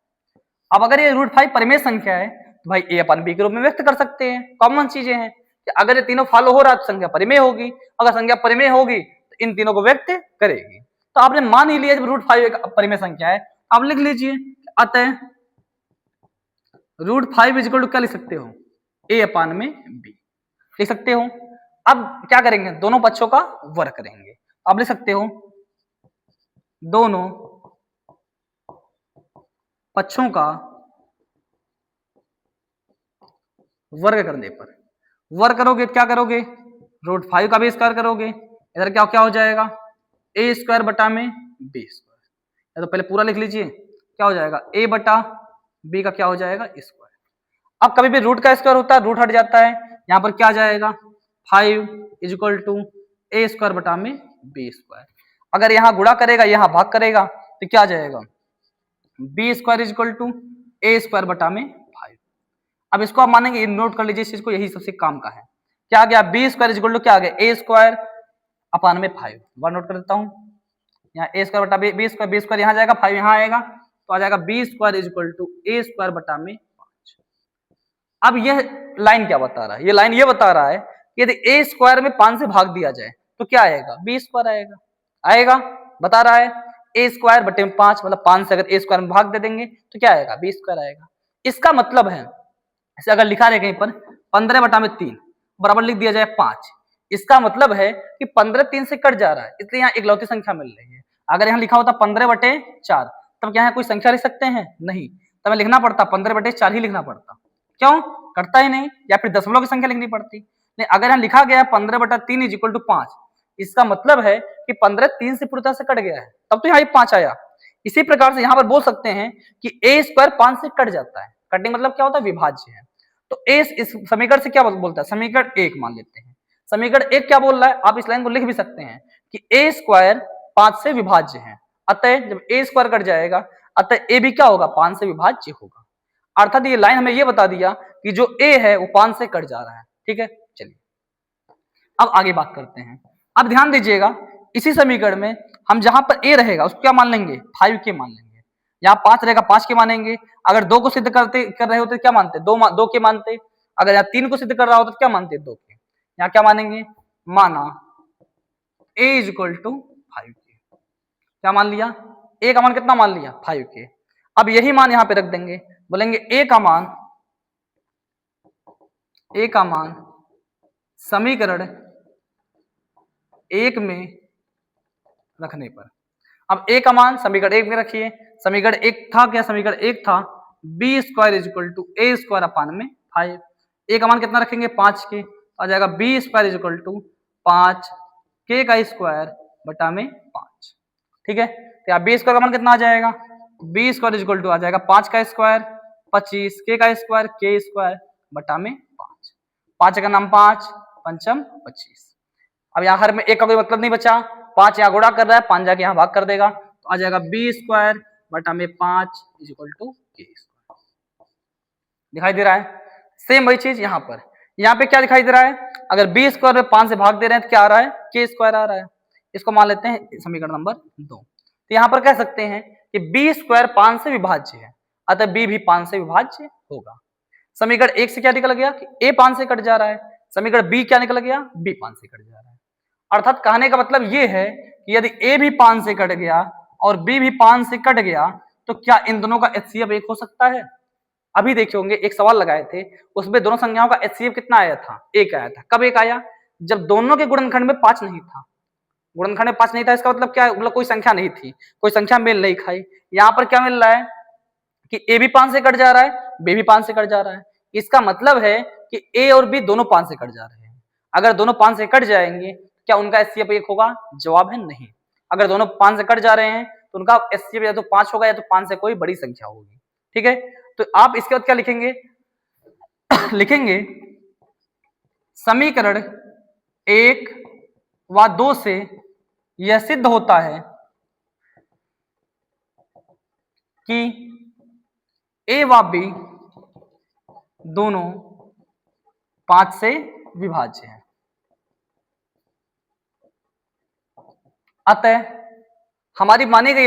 अब अगर ये √5 परिमेय संख्या है तो भाई a/b के रूप में व्यक्त कर सकते हैं, कॉमन चीजें हैं कि अगर ये तीनों फॉलो हो रहा है तो संख्या परिमेय होगी, अगर संख्या परिमेय होगी तो इन तीनों को व्यक्त करेगी। तो आपने मान ही लिया जब √5 एक परिमेय संख्या है, आप लिख लीजिए अतः √5 इक्वल टू क्या लिख सकते हो? a/b लिख सकते हो। अब क्या करेंगे? दोनों पक्षों का वर्ग करेंगे। आप लिख सकते हो दोनों पक्षों का वर्ग करने पर, वर्ग करोगे क्या करोगे? √5 का भी स्क्वायर करोगे, इधर क्या क्या हो जाएगा? a² बटा में b²। तो पहले पूरा लिख लीजिए, क्या हो जाएगा? a/b का क्या हो जाएगा? स्क्वायर। अब कभी भी रूट का स्क्वायर होता है, रूट हट जाता है, यहाँ पर क्या आ जाएगा? 5 इक्वल टू a² बटा में b²। अगर यहाँ गुणा करेगा, यहाँ भाग करेगा तो क्या आ जाएगा? b² इक्वल टू a² बटा में 5। अब इसको आप मानेंगे, नोट कर लीजिए इस चीज को, यही सबसे काम का है। क्या आ गया? b² इक्वल टू क्या आ गया? a² अपान में 5। वन नोट कर देता हूं, यहाँ a² बटा b², यहाँ जाएगा, 5 यहाँ आएगा, तो आ जाएगा b² इक्वल टू a² बटा में 5। अब यह लाइन क्या बता रहा है? ये लाइन ये बता रहा है कि यदि a² में 5 से भाग दिया जाए तो क्या आएगा? b² आएगा। आएगा, बता रहा है a² बटे में 5, मतलब 5 से अगर a² में भाग दे देंगे तो क्या आएगा? b² आएगा। इसका मतलब है, इसे अगर लिखा रहे कहीं पर 15 बटा में 3 बराबर लिख दिया जाए 5, इसका मतलब है कि 15 3 से कट जा रहा है, इसलिए यहाँ इकलौती संख्या मिल रही है। अगर यहाँ लिखा होता 15/4 तब क्या है कोई संख्या लिख सकते हैं? नहीं, तब लिखना पड़ता 15/4 ही लिखना पड़ता। क्यों? कटता ही नहीं, या फिर दशमलव की संख्या लिखनी पड़ती। नहीं, अगर यहाँ लिखा गया 15/3 इक्वल टू 5, इसका मतलब है कि 15 3 से पूरी तरह से कट गया है, तब तो यहाँ 5 आया। इसी प्रकार से यहाँ पर बोल सकते हैं कि a² 5 से कट जाता है। कटिंग मतलब क्या होता है? विभाज्य है। तो a इस समीकरण से क्या बोलता है? समीकरण 1 मान लेते हैं। समीकरण 1 क्या बोल रहा है? आप इस लाइन को लिख भी सकते हैं कि a² 5 से विभाज्य है, अतः जब a² कट जाएगा अतः a भी क्या होगा? 5 से विभाज्य होगा। अर्थात ये लाइन हमें ये बता दिया कि जो a है वो 5 से कट जा रहा है। ठीक है, चलिए अब आगे बात करते हैं। अब ध्यान दीजिएगा, इसी समीकरण में हम जहां पर a रहेगा उसको क्या मान लेंगे? 5 के मान लेंगे। यहाँ 5 रहेगा, 5 के मानेंगे। अगर 2 को सिद्ध कर रहे होते क्या मानते? 2 के मानते। अगर यहाँ 3 को सिद्ध कर रहा होता तो क्या मानते? 2 के। यहाँ क्या मानेंगे? माना a इक्वल टू 5 के। क्या मान लिया? a का मान कितना मान लिया? 5 के। अब यही मान यहाँ पे रख देंगे, बोलेंगे a का मान समीकरण 1 में रखने पर। अब a का मान समीकरण 1 में रखिए। समीकरण 1 था क्या? समीकरण 1 था b² इक्वल टू a² अपान में 5। a का मान कितना रखेंगे? 5 के, आ जाएगा b² इक्वल टू 5 k का स्क्वायर बटा में 5। ठीक है, तो यहाँ b² का मान कितना आ जाएगा? b² इक्वल टू आ जाएगा 5 का स्क्वायर 25, k का स्क्वायर k² बटा में 5। 5 का नाम 5 पंचम 25। अब यहाँ हर में एक का कोई मतलब नहीं बचा, 5 यहाँ गुणा कर रहा है, 5 जाके यहाँ भाग कर देगा, तो आ जाएगा b² बटा में 5 इक्वल टू k²। दिखाई दे रहा है? सेम वही चीज यहाँ पर। यहाँ पे क्या दिखाई दे रहा है? अगर b² में 5 से भाग दे रहे हैं तो क्या आ रहा है? k² आ रहा है। इसको मान लेते हैं समीकरण नंबर 2। तो यहाँ पर कह सकते हैं कि b² 5 से विभाज्य है, अतः b भी 5 से विभाज्य होगा। समीकरण 1 से क्या निकल गया कि a 5 से कट जा रहा है। समीकरण b क्या निकल गया? b 5 से कट जा रहा है। अर्थात कहने का मतलब ये है कि यदि a भी 5 से कट गया और b भी 5 से कट गया तो क्या इन दोनों का HCF 1 हो सकता है? अभी देखे होंगे एक सवाल लगाए थे, उसमें दोनों संख्याओं का HCF कितना आया था? 1 आया था। कब 1 आया? जब दोनों के गुणनखंड में 5 नहीं था। गुणनखंड में 5 नहीं था, इसका मतलब क्या है? मतलब कोई संख्या नहीं थी, कोई संख्या मेल नहीं खाई। यहाँ पर क्या मिल रहा है कि a भी 5 से कट जा रहा है, b भी 5 से कट जा रहा है। इसका मतलब है कि ए और बी दोनों 5 से कट जा रहे हैं। अगर दोनों 5 से कट जाएंगे क्या उनका एचसीएफ 1 होगा? जवाब है नहीं। अगर दोनों 5 से कट जा रहे हैं तो उनका एचसीएफ या तो 5 होगा या तो 5 से कोई बड़ी संख्या होगी। ठीक है, तो आप इसके बाद क्या लिखेंगे? लिखेंगे समीकरण 1 व 2 से यह सिद्ध होता है कि ए व बी दोनों 5 से विभाज्य हैं। अतः हमारी मानी गई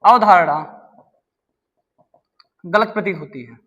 अवधारणा गलत प्रतीत होती है।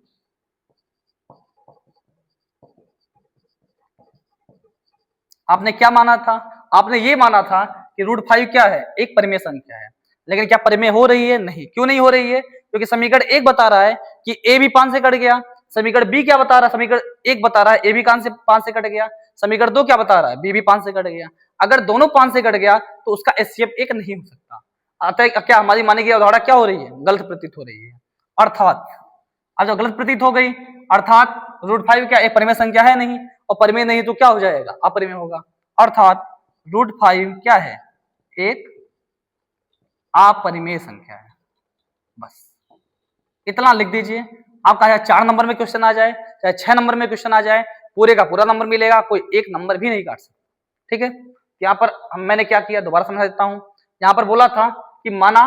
आपने क्या माना था? आपने ये माना था कि √5 क्या है? एक परिमेय संख्या है। लेकिन क्या परिमेय हो रही है? नहीं। क्यों नहीं हो रही है? क्योंकि समीकरण 1 बता रहा है कि ए भी 5 से कट गया। समीकरण बी क्या बता रहा है? समीकरण 1 बता रहा है ए भी 5 से कट गया। समीकरण 2 क्या बता रहा है? बी भी 5 से कट गया। अगर दोनों 5 से कट गया तो उसका एचसीएफ 1 नहीं हो सकता। अतः क्या हमारी मानी गई अवधारणा क्या हो रही है? गलत प्रतीत हो रही है। अर्थात अब जब गलत प्रतीत हो गई अर्थात √5 क्या एक परिमेय संख्या है? नहीं। और परिमेय नहीं तो क्या हो जाएगा? अपरिमेय होगा। अर्थात √5 क्या है? एक अपरिमेय संख्या है। बस इतना लिख दीजिए। आपका चाहे 4 नंबर में क्वेश्चन आ जाए चाहे 6 नंबर में क्वेश्चन आ जाए, पूरे का पूरा नंबर मिलेगा, कोई एक नंबर भी नहीं काट सकता। ठीक है, यहाँ पर मैंने क्या किया दोबारा समझा देता हूँ। यहाँ पर बोला था कि माना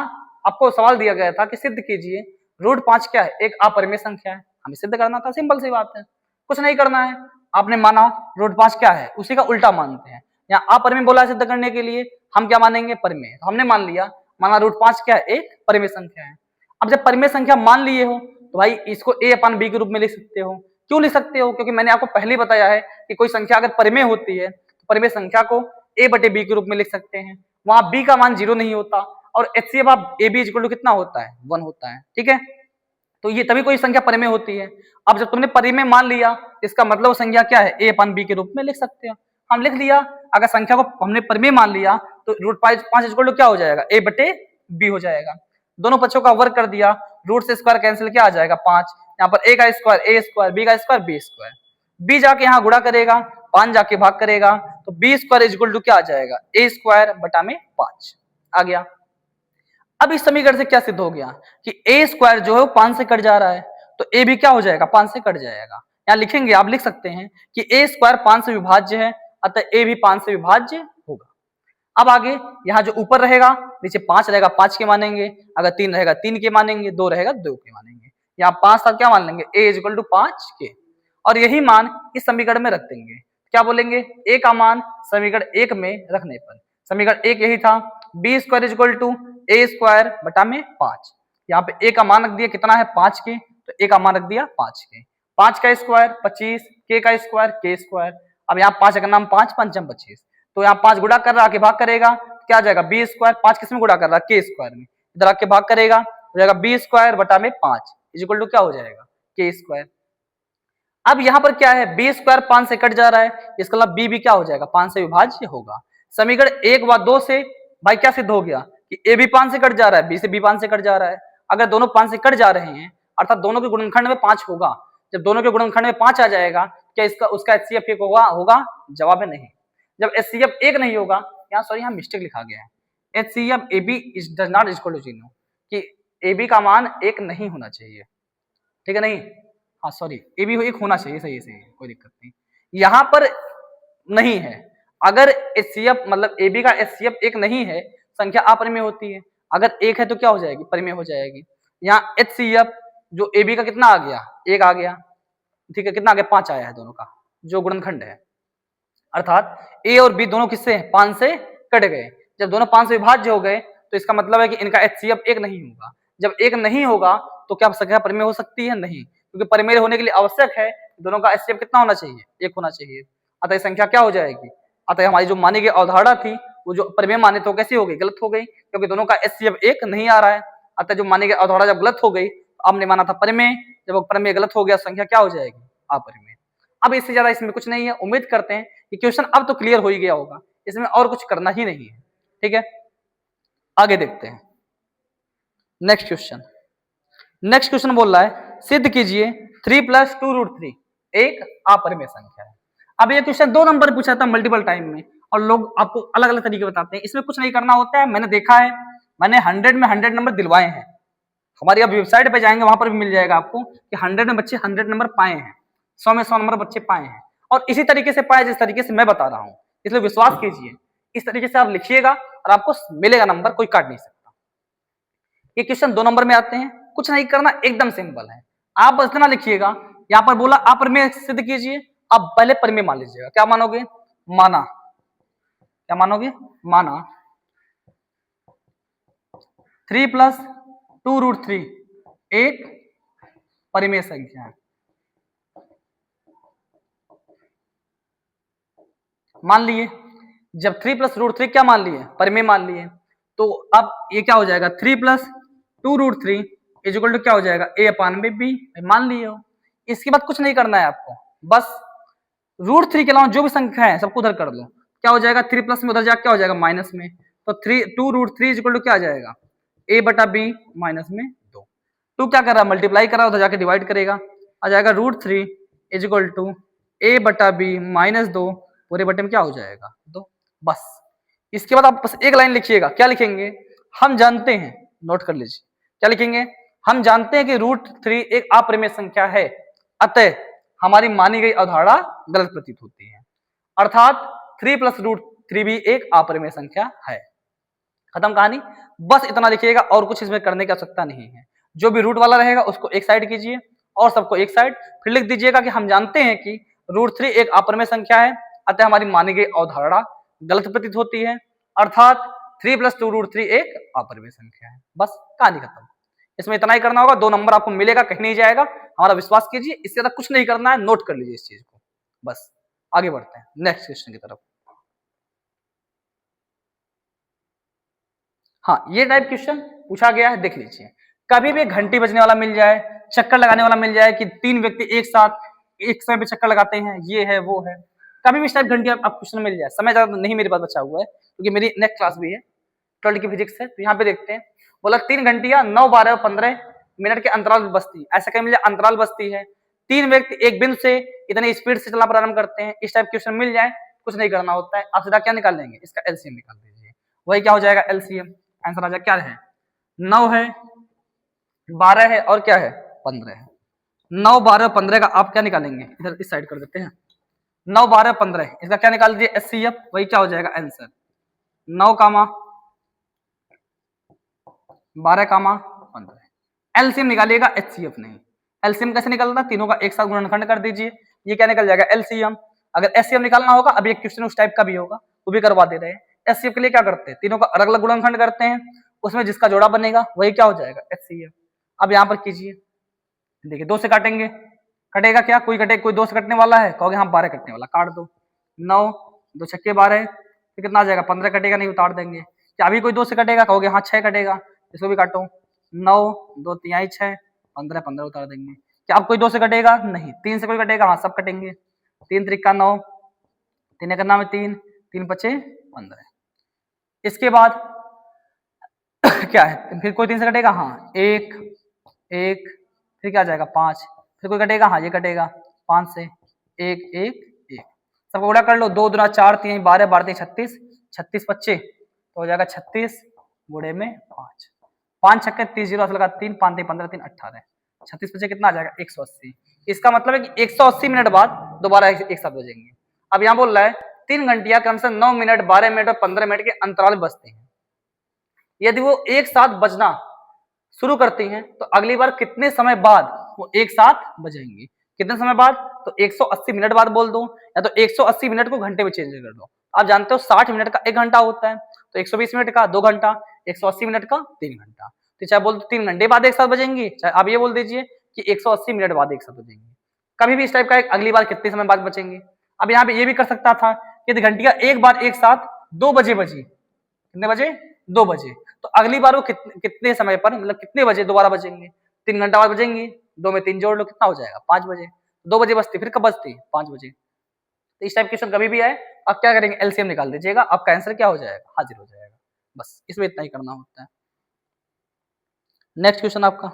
आपको सवाल दिया गया था कि सिद्ध कीजिए √5 क्या है? एक अपरिमेय संख्या है। हमें सिद्ध करना था, सिंपल सी बात है, कुछ नहीं करना है। आपने माना √5 क्या है? उसी का उल्टा मानते हैं। यहाँ अपरिमेय बोला है सिद्ध करने के लिए, हम क्या मानेंगे? परिमेय। तो हमने मान लिया, माना √5 क्या है? एक परिमेय संख्या है। अब जब परिमेय संख्या मान लिए हो तो भाई इसको a/b के रूप में लिख सकते हो। क्यों लिख सकते हो? क्योंकि मैंने आपको पहले ही बताया है कि कोई संख्या अगर परिमेय होती है तो परिमेय संख्या को a/b के रूप में लिख सकते हैं। वहां b का मान 0 नहीं होता और एचसीएफ ऑफ ab = कितना होता है? 1 होता है। ठीक है, तो ये तभी कोई संख्या परिमेय होती है। अब जब तुमने परिमेय मान लिया इसका मतलब वो संख्या क्या है? a/b के रूप में लिख सकते हो। हम लिख लिया। अगर संख्या को हमने परिमेय मान लिया तो √5 क्या हो जाएगा? a/b हो जाएगा। दोनों पक्षों का वर्ग कर दिया, रूट से स्क्वायर कैंसिल क्या आ जाएगा? 5। यहाँ पर a का स्क्वायर a², b का स्क्वायर b²। b जाके यहाँ गुणा करेगा, 5 जाके भाग करेगा, तो b² क्या आ जाएगा? a²/5 आ गया। अब इस समीकरण से क्या सिद्ध हो गया कि a² जो है वो 5 से कट जा रहा है, तो a भी क्या हो जाएगा? 5 से कट जाएगा। यहाँ लिखेंगे, आप लिख सकते हैं कि a² 5 से विभाज्य है, अतः a भी 5 से विभाज्य होगा। अब आगे यहाँ जो ऊपर रहेगा नीचे 5 रहेगा 5 के मानेंगे, अगर 3 रहेगा 3 के मानेंगे, 2 रहेगा 2 के मानेंगे। यहाँ 5 साथ क्या मान लेंगे? a = 5 के, और यही मान इस समीकरण में रख देंगे। क्या बोलेंगे? a का मान समीकरण 1 में रखने पर, समीकरण 1 यही था, b² = a²/5। यहाँ पे a का मान रख दिया कितना है? 5 के, तो a का मान रख दिया 5 के। 5 का स्क्वायर 25, k का स्क्वायर k²। अब यहाँ 5 का नाम 5 5 25, तो यहाँ 5 गुणा कर रहा आके भाग करेगा, क्या आ जाएगा? b²। 5 किसमें गुणा कर रहा? k² में, इधर आके भाग करेगा हो जाएगा b²/5 = क्या हो जाएगा? k²। अब यहाँ पर क्या है? b² 5 से कट जा रहा है, इसका मतलब b भी क्या हो जाएगा? 5 से विभाज्य होगा। समीकरण 1 व 2 से भाई क्या सिद्ध हो गया कि a भी 5 से कट जा रहा है, b से भी 5 से कट जा रहा है। अगर दोनों 5 से कट जा रहे हैं अर्थात दोनों के गुणनखंड में 5 होगा। जब दोनों के गुणनखंड में 5 आ जाएगा क्या इसका उसका एचसीएफ 1 होगा? जवाब है नहीं। जब एचसीएफ 1 नहीं होगा, यहाँ मिस्टेक लिखा गया है, HCF ab does not equal to 0, कि ab का मान 1 नहीं होना चाहिए। ठीक है, नहीं, हाँ सॉरी, ab 1 होना चाहिए, सही है, कोई दिक्कत नहीं। यहाँ पर नहीं है। अगर एचसीएफ मतलब ab का एचसीएफ 1 नहीं है, संख्या अपरिमेय होती है। अगर 1 है तो क्या हो जाएगी? परिमेय हो जाएगी। यहाँ एचसीएफ जो ab का कितना आ गया? 1 आ गया। ठीक है, कितना आ गया? 5 आया है दोनों का जो गुणनखंड है, अर्थात a और b दोनों किससे? 5 से कट गए। जब दोनों 5 से विभाज्य हो गए तो इसका मतलब है कि इनका एचसीएफ 1 नहीं होगा। जब 1 नहीं होगा तो क्या संख्या परिमेय हो सकती है? नहीं, क्योंकि परिमेय होने के लिए आवश्यक है दोनों का एचसीएफ कितना होना चाहिए? 1 होना चाहिए। अतः संख्या क्या हो जाएगी? अतः हमारी जो मानी गई अवधारणा थी वो जो परिमेय माने तो कैसी हो गई? गलत हो गई, क्योंकि दोनों का एचसीएफ 1 नहीं आ रहा है। अतः जो मानी गई अवधारणा जब गलत हो गई, आपने माना था परिमेय, जब परिमेय गलत हो गया संख्या क्या हो जाएगी? अपरिमेय। अब इससे ज्यादा इसमें कुछ नहीं है। उम्मीद करते हैं कि क्वेश्चन अब तो क्लियर हो ही गया होगा, इसमें और कुछ करना ही नहीं है। ठीक है, आगे देखते हैं। नेक्स्ट क्वेश्चन बोल रहा है सिद्ध कीजिए 3 + 2√3 एक अपरिमेय संख्या है। अब ये क्वेश्चन 2 नंबर पूछा था मल्टीपल टाइम में और लोग आपको अलग अलग तरीके बताते हैं। इसमें कुछ नहीं करना होता है, मैंने देखा है, मैंने 100 में 100 नंबर दिलवाए हैं। हमारी अब वेबसाइट पे जाएंगे वहां पर भी मिल जाएगा आपको कि 100 में बच्चे 100 नंबर पाए हैं, 100 में 100 नंबर बच्चे पाए हैं और इसी तरीके से पाए जिस तरीके से मैं बता रहा हूं। इसलिए विश्वास कीजिए, इस तरीके से आप लिखिएगा और आपको मिलेगा नंबर, कोई काट नहीं सकता। ये क्वेश्चन 2 नंबर में आते हैं, कुछ नहीं करना, एकदम सिंपल है। आप बस इतना लिखिएगा, यहां पर बोला अपरिमेय सिद्ध कीजिए, आप पहले परिमेय मान लीजिएगा। क्या मानोगे? माना। क्या मानोगे? माना 3 + 2√3 एक परिमेय संख्या है। मान लिए। जब 3 + √3 क्या मान लिए? परिमेय मान लिए। तो अब ये क्या हो जाएगा? 3 + 2√3 = क्या हो जाएगा? a/b मान लिए हो। इसके बाद कुछ नहीं करना है आपको, बस √3 के अलावा जो भी संख्या है सबको उधर कर दो। क्या हो जाएगा? 3 प्लस में उधर जाकर क्या हो जाएगा? माइनस में। तो 2√3 = क्या आ जाएगा? a/b माइनस में 2। 2 क्या कर रहा है? मल्टीप्लाई कर रहा है, उधर जाके डिवाइड करेगा, आ जाएगा √3 = a/b माइनस 2 पूरे बटे में क्या हो जाएगा? 2। बस इसके बाद आप बस एक लाइन लिखिएगा। क्या लिखेंगे? हम जानते हैं, नोट कर लीजिए, क्या लिखेंगे? हम जानते हैं कि √3 एक अपरिमेय संख्या है, अतः हमारी मानी गई अवधारणा गलत प्रतीत होती है। अर्थात 3 + √3 भी एक अपरिमेय संख्या है। खत्म कहानी। बस इतना लिखिएगा और कुछ इसमें करने की आवश्यकता नहीं है। जो भी रूट वाला रहेगा उसको एक साइड कीजिए और सबको एक साइड, फिर लिख दीजिएगा कि हम जानते हैं कि √3 एक अपरिमेय संख्या है, अतः हमारी मानी गई अवधारणा गलत प्रतीत होती है। अर्थात 3 + 2√3 एक अपरिमेय संख्या है। बस कहानी खत्म। इसमें इतना ही करना होगा, 2 नंबर आपको मिलेगा, कहीं नहीं जाएगा, हमारा विश्वास कीजिए। इससे ज्यादा कुछ नहीं करना है, नोट कर लीजिए इस चीज को। बस आगे बढ़ते हैं नेक्स्ट क्वेश्चन की तरफ। हाँ, ये टाइप क्वेश्चन पूछा गया है, देख लीजिए। कभी भी घंटी बजने वाला मिल जाए, चक्कर लगाने वाला मिल जाए कि 3 व्यक्ति एक साथ एक समय पे चक्कर लगाते हैं, ये है वो है, कभी भी इस टाइप घंटी आप क्वेश्चन मिल जाए। समय ज्यादा नहीं मेरे पास बचा हुआ है क्योंकि मेरी नेक्स्ट क्लास भी है, 12 की फिजिक्स है। तो यहाँ पे देखते हैं, बोला 3 घंटियां 9, 12 और 15 मिनट के अंतराल में बजती है। ऐसा कहीं मिल जाए अंतराल बजती है, 3 व्यक्ति एक बिंदु से इतनी स्पीड से चलना प्रारंभ करते हैं। इस टाइप क्वेश्चन मिल जाए, कुछ नहीं करना होता है, आप सीधा क्या निकाल लेंगे? इसका एलसीएम निकाल दीजिए। वही क्या हो जाएगा? एलसीएम। आंसर आ जाए क्या है? 9 है, 12 है और क्या है? 15 है। 9, 12, 15 का आप क्या निकालेंगे? इधर इस साइड कर देते हैं। 9, 12, 15 इसका क्या निकाल दीजिए? एचसीएफ। वही क्या हो जाएगा? आंसर 9, 12, 15। एलसीएम निकालिएगा, एचसीएफ नहीं। एलसीएम कैसे निकलना? तीनों का एक साथ गुणनखंड कर दीजिए, ये क्या निकल जाएगा? एलसीएम। अगर एचसीएफ निकालना होगा, अब एक क्वेश्चन उस टाइप का भी होगा, वो भी करवा दे रहे हैं। एचसीएफ के लिए क्या करते हैं? तीनों का अलग अलग गुणनखंड करते हैं, उसमें जिसका जोड़ा बनेगा वही क्या हो जाएगा? एचसीएफ। अब यहाँ पर कीजिए, देखिए 2 से काटेंगे, कटेगा क्या? कोई कटे, कोई 2 से कटने वाला है, कहोगे हाँ 12 कटने वाला, काट दो। 9, 2 छक्के 12, तो कितना आ जाएगा? 15 कटेगा, नहीं उतार देंगे। क्या अभी कोई 2 से कटेगा? कहोगे हाँ 6 कटेगा, इसको भी काटो। 9, 2 तिहाई 6, 15, 15 उतार देंगे। क्या अब कोई 2 से कटेगा? नहीं। 3 से कोई कटेगा? हाँ सब कटेंगे। 3 त्रिका 9, 3 एक नाम 3, 3 पचे 15। इसके बाद क्या है? फिर कोई 3 से कटेगा? हाँ 1, 1, फिर क्या आ जाएगा? 5, फिर कोई कटेगा? हाँ ये कटेगा 5 से 1, 1, 1। सबको गुणा कर लो, 2 दूना 4, 3 12, 12 36, 36 बच्चे तो हो जाएगा 36 गुणे में 5, 5 छक्के 30, 0 लगा 3, 5 3 15, 3 18, 36 बचे कितना आ जाएगा? 180। इसका मतलब है कि 180 मिनट बाद दोबारा एक साथ बजेंगे। अब यहाँ बोल रहा है 3 घंटियां क्रम से 9 मिनट, 12 मिनट और 15 मिनट के अंतराल में बजते हैं। यदि वो एक साथ बजना शुरू करती हैं तो अगली बार कितने समय बाद वो एक साथ बजेंगी? कितने समय बाद? तो 180 मिनट बाद बोल दो, या तो 180 मिनट को घंटे में चेंज कर दो। आप जानते हो 60 मिनट का 1 घंटा होता है, तो 120 मिनट का 2 घंटा, 180 मिनट का 3 घंटा। तो चाहे बोल दो 3 घंटे बाद एक साथ बजेंगी, चाहे आप ये बोल दीजिए कि 180 मिनट बाद एक साथ बजेंगी। कभी भी इस टाइप का अगली बार कितने समय बाद बचेंगे। अब यहाँ पे ये भी कर सकता था कि घंटियां एक बार एक साथ 2 बजे बजी, कितने बजे? 2 बजे, तो अगली बार वो कितने समय पर, मतलब कितने बजे दोबारा बजेंगे? 3 घंटा बाद बजेंगी। 2 में 3 जोड़ लो, कितना हो जाएगा? 5 बजे। 2 बजे बजती, फिर कब बजती? 5 बजे। तो इस टाइप क्वेश्चन कभी भी आए, आप क्या करेंगे? एलसीएम निकाल दीजिएगा, आपका आंसर क्या हो जाएगा? हाजिर हो जाएगा। बस इसमें इतना ही करना होता है। नेक्स्ट क्वेश्चन आपका,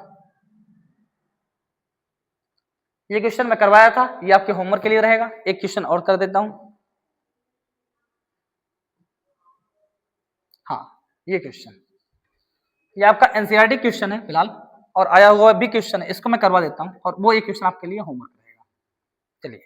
ये क्वेश्चन मैं करवाया था, ये आपके होमवर्क के लिए रहेगा। एक क्वेश्चन और कर देता हूं। हाँ, ये क्वेश्चन, ये आपका एनसीईआरटी क्वेश्चन है फिलहाल, और आया हुआ भी क्वेश्चन है, इसको मैं करवा देता हूं, और वो एक क्वेश्चन आपके लिए होमवर्क रहेगा। चलिए,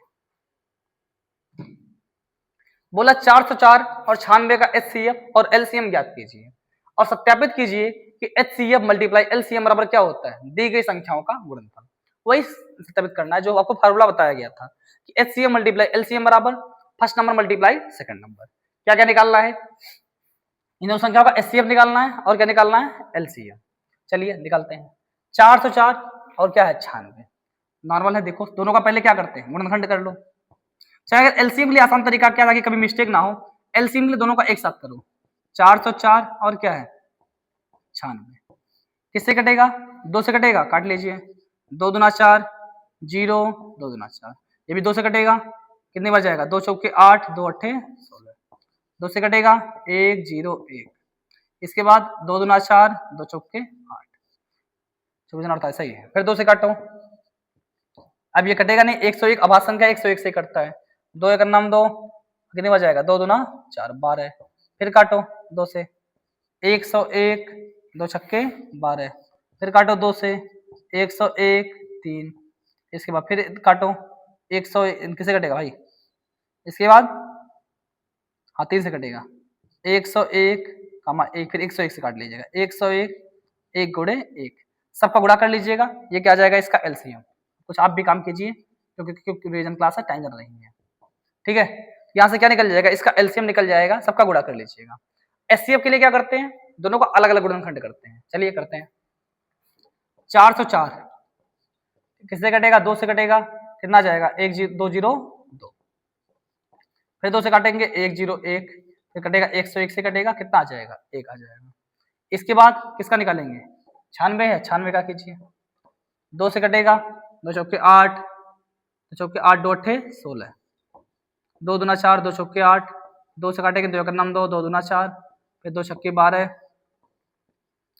बोला 404 और 96 का एचसीएफ और एलसीएम ज्ञात कीजिए और सत्यापित कीजिए कि एचसीएफ मल्टीप्लाई एलसीएम बराबर क्या होता है, दी गई संख्याओं का गुणनफल। वही सत्यापित करना है जो आपको फार्मूला बताया गया था कि एचसीएफ मल्टीप्लाई एलसीएम बराबर first number multiply second number. क्या क्या निकालना है, इन दोनों संख्याओं का एचसीएफ निकालना है और क्या निकालना है, एलसीएम। चलिए निकालते हैं। 404 और क्या है 96, नॉर्मल है। देखो दोनों का पहले क्या करते हैं, गुणनखंड कर लो। चाहे अगर एलसीएम के लिए आसान तरीका क्या था कि कभी मिस्टेक ना हो, एलसीएम के लिए दोनों का एक साथ करो। 404 और क्या है 96, किससे कटेगा, 2 से कटेगा, काट लीजिए। 2 दूना 4, 0, 2 दूना 4, ये भी 2 से कटेगा, कितनी बार जाएगा, 2 चौके 8, 2 अट्ठे 16, 2 से कटेगा 1, 0, 1। इसके बाद 2 दूना 4, 2 चौके 8, 24 अड़ता है, सही है। फिर 2 से काटो, अब ये कटेगा नहीं, 101 अभाज्य संख्या 101 से कटता है। 2 एक नाम 2, कितनी बार जाएगा, 2 दूना 4, 12। फिर काटो 2 से, 101, 2 छक्के 12। फिर काटो 2 से, 101, 3। इसके बाद फिर काटो 100, किसे कटेगा भाई, इसके बाद हाँ 3 से कटेगा, 101, 1, फिर 101 से काट लीजिएगा, 101, 1 गुणे 1, सबका गुणा कर लीजिएगा। ये क्या आ जाएगा, इसका एलसीएम। कुछ आप भी काम कीजिए क्योंकि रिवीजन क्लास है, टाइम चल रही है, ठीक है। यहाँ से क्या निकल जाएगा, इसका एलसीएम निकल जाएगा, सबका गुणा कर लीजिएगा। एचसीएफ के लिए क्या करते हैं, दोनों का अलग अलग गुणनखंड करते हैं। चलिए करते हैं। 404 किससे कटेगा, 2 से कटेगा, कितना जाएगा, 1 2 0 2। फिर 2 से काटेंगे 1 0 1, फिर कटेगा 101 से कटेगा, कितना आ जाएगा, 1 आ जाएगा। इसके बाद किसका निकालेंगे, 96 है, 96 का कीजिए। 2 से कटेगा, 2 चौके 8, 2 चौके 8, 2 अट्ठे 16, 2 दूना 4, 2 चौके 8, 2 से काटेंगे 2 का नाम 2, 2 दूना 4, फिर 2 छक्के 12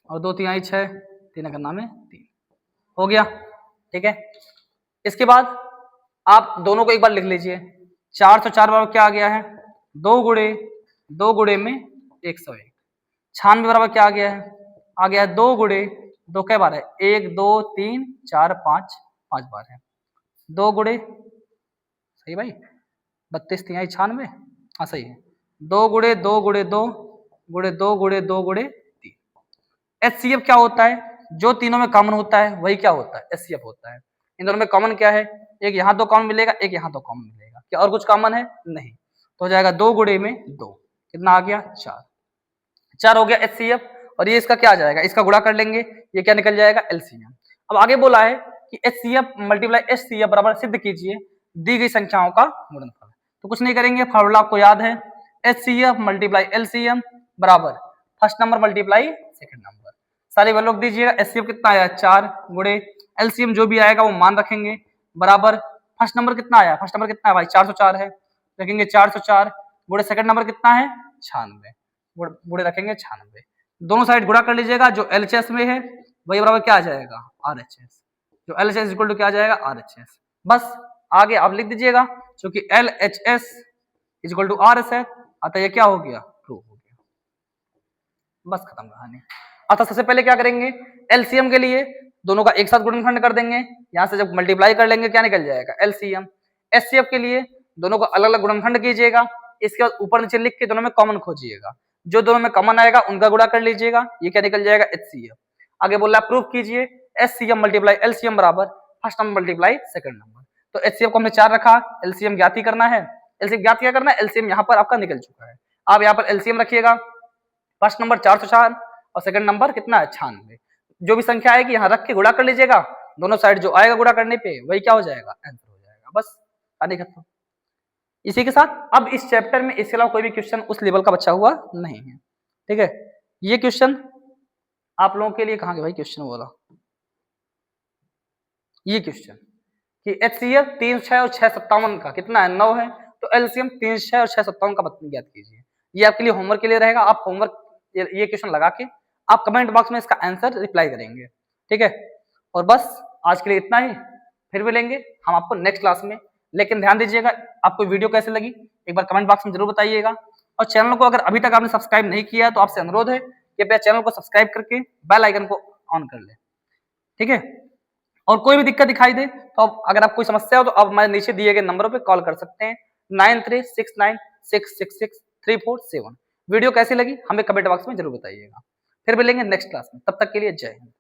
और 2 तिहाई 6, 3 का नाम है 3, हो गया, ठीक है। इसके बाद आप दोनों को एक बार लिख लीजिए। 404 बराबर क्या आ गया है, 2 गुणे में 101। 96 बराबर क्या आ गया है, आ गया है 2 गुणे 2 कै बार है, 1 2 3 4 5 5 बार है, 2 गुणे, सही भाई, 32 तिहाई 96, हाँ सही है। 2 गुणे 2 गुणे 2 गुणे 2 गुणे 2 गुणे 3। एचसीएफ क्या होता है, जो तीनों में कॉमन होता है वही क्या होता है, एचसीएफ होता है। इन दोनों में कॉमन क्या है, एक यहाँ 2 कॉमन मिलेगा, एक यहाँ 2 कॉमन मिलेगा, क्या और कुछ कॉमन है, नहीं। तो हो जाएगा 2 गुणे में 2, कितना आ गया, 4, 4 हो गया एचसीएफ। और ये इसका क्या आ जाएगा, इसका गुणा कर लेंगे, ये क्या निकल जाएगा, एलसीएम। अब आगे बोला है कि एचसीएफ मल्टीप्लाई एचसीएफ बराबर सिद्ध कीजिए दी गई संख्याओं का गुणनफल। तो कुछ नहीं करेंगे, फार्मूला आपको याद है, एचसीएफ मल्टीप्लाई एलसीएम बराबर first number multiply second number. सारे वैल्यू दीजिएगा, एचसीएफ कितना आया 4 गुणे एलसीएम जो भी आएगा वो मान रखेंगे, बराबर फर्स्ट नंबर कितना आया, फर्स्ट नंबर कितना है भाई 404 है, रखेंगे 404 गुणे सेकंड नंबर कितना है 96, गुणे रखेंगे 96। दोनों साइड गुणा कर लीजिएगा, जो एलएचएस में है वही बराबर क्या आ जाएगा, आरएचएस। जो एलएचएस इक्वल टू क्या आ जाएगा, आरएचएस। बस आगे आप लिख दीजिएगा, क्योंकि एलएचएस इक्वल टू आरएचएस, अतः ये क्या हो गया, प्रूव हो गया। बस खत्म कहानी। अतः सबसे पहले क्या करेंगे, एलसीएम के लिए दोनों का एक साथ गुणनखंड कर देंगे, यहां से जब मल्टीप्लाई कर लेंगे क्या निकल जाएगा, एलसीएम। एचसीएफ के लिए दोनों का अलग अलग गुणनखंड कीजिएगा, इसके बाद ऊपर नीचे लिख के दोनों में कॉमन खोजिएगा, जो दोनों में कॉमन आएगा उनका गुणा कर लीजिएगा, ये क्या निकल जाएगा, एचसीएफ। आगे बोल रहा है प्रूफ कीजिए एचसीएम मल्टीप्लाई एलसीएम बराबर first number multiply second number. तो एचसीएफ को हमने 4 रखा, एलसीएम ज्ञात ही करना है। एलसीएम ज्ञात क्या करना है, एलसीएम यहाँ पर आपका निकल चुका है, आप यहाँ पर एलसीएम रखिएगा, फर्स्ट नंबर 404 और सेकंड नंबर कितना है 96। जो भी संख्या आएगी यहाँ रख के गुणा कर लीजिएगा, दोनों साइड जो आएगा गुणा करने पे वही क्या हो जाएगा, आंसर हो जाएगा। बस कहानी खत्म। इसी के साथ अब इस चैप्टर में इसके अलावा कोई भी क्वेश्चन उस लेवल का बचा हुआ नहीं है, ठीक है। ये क्वेश्चन आप लोगों के लिए कहाँ के भाई क्वेश्चन बोला, ये क्वेश्चन कि एचसीएफ 3 6 और 6 57 का कितना है 9 है, तो एलसीएम 3 6 और 6 57 का ज्ञात कीजिए। ये आपके लिए होमवर्क के लिए रहेगा, आप होमवर्क ये क्वेश्चन लगा के आप कमेंट बॉक्स में इसका आंसर रिप्लाई करेंगे। ठीक है, और बस आज के लिए इतना ही, फिर मिलेंगे हम आपको नेक्स्ट क्लास में। लेकिन ध्यान दीजिएगा, आपको वीडियो कैसे लगी एक बार कमेंट बॉक्स में जरूर बताइएगा, और चैनल को अगर अभी तक आपने सब्सक्राइब नहीं किया तो आपसे अनुरोध है कि अपने चैनल को सब्सक्राइब करके बेल आइकन को ऑन कर ले, ठीक है। और कोई भी दिक्कत दिखाई दे तो अगर आप कोई समस्या हो तो आप हमारे नीचे दिए गए नंबरों पे कॉल कर सकते हैं 9369666347। वीडियो कैसी लगी हमें कमेंट बॉक्स में जरूर बताइएगा। फिर मिलेंगे नेक्स्ट क्लास में, तब तक के लिए जय हिंद।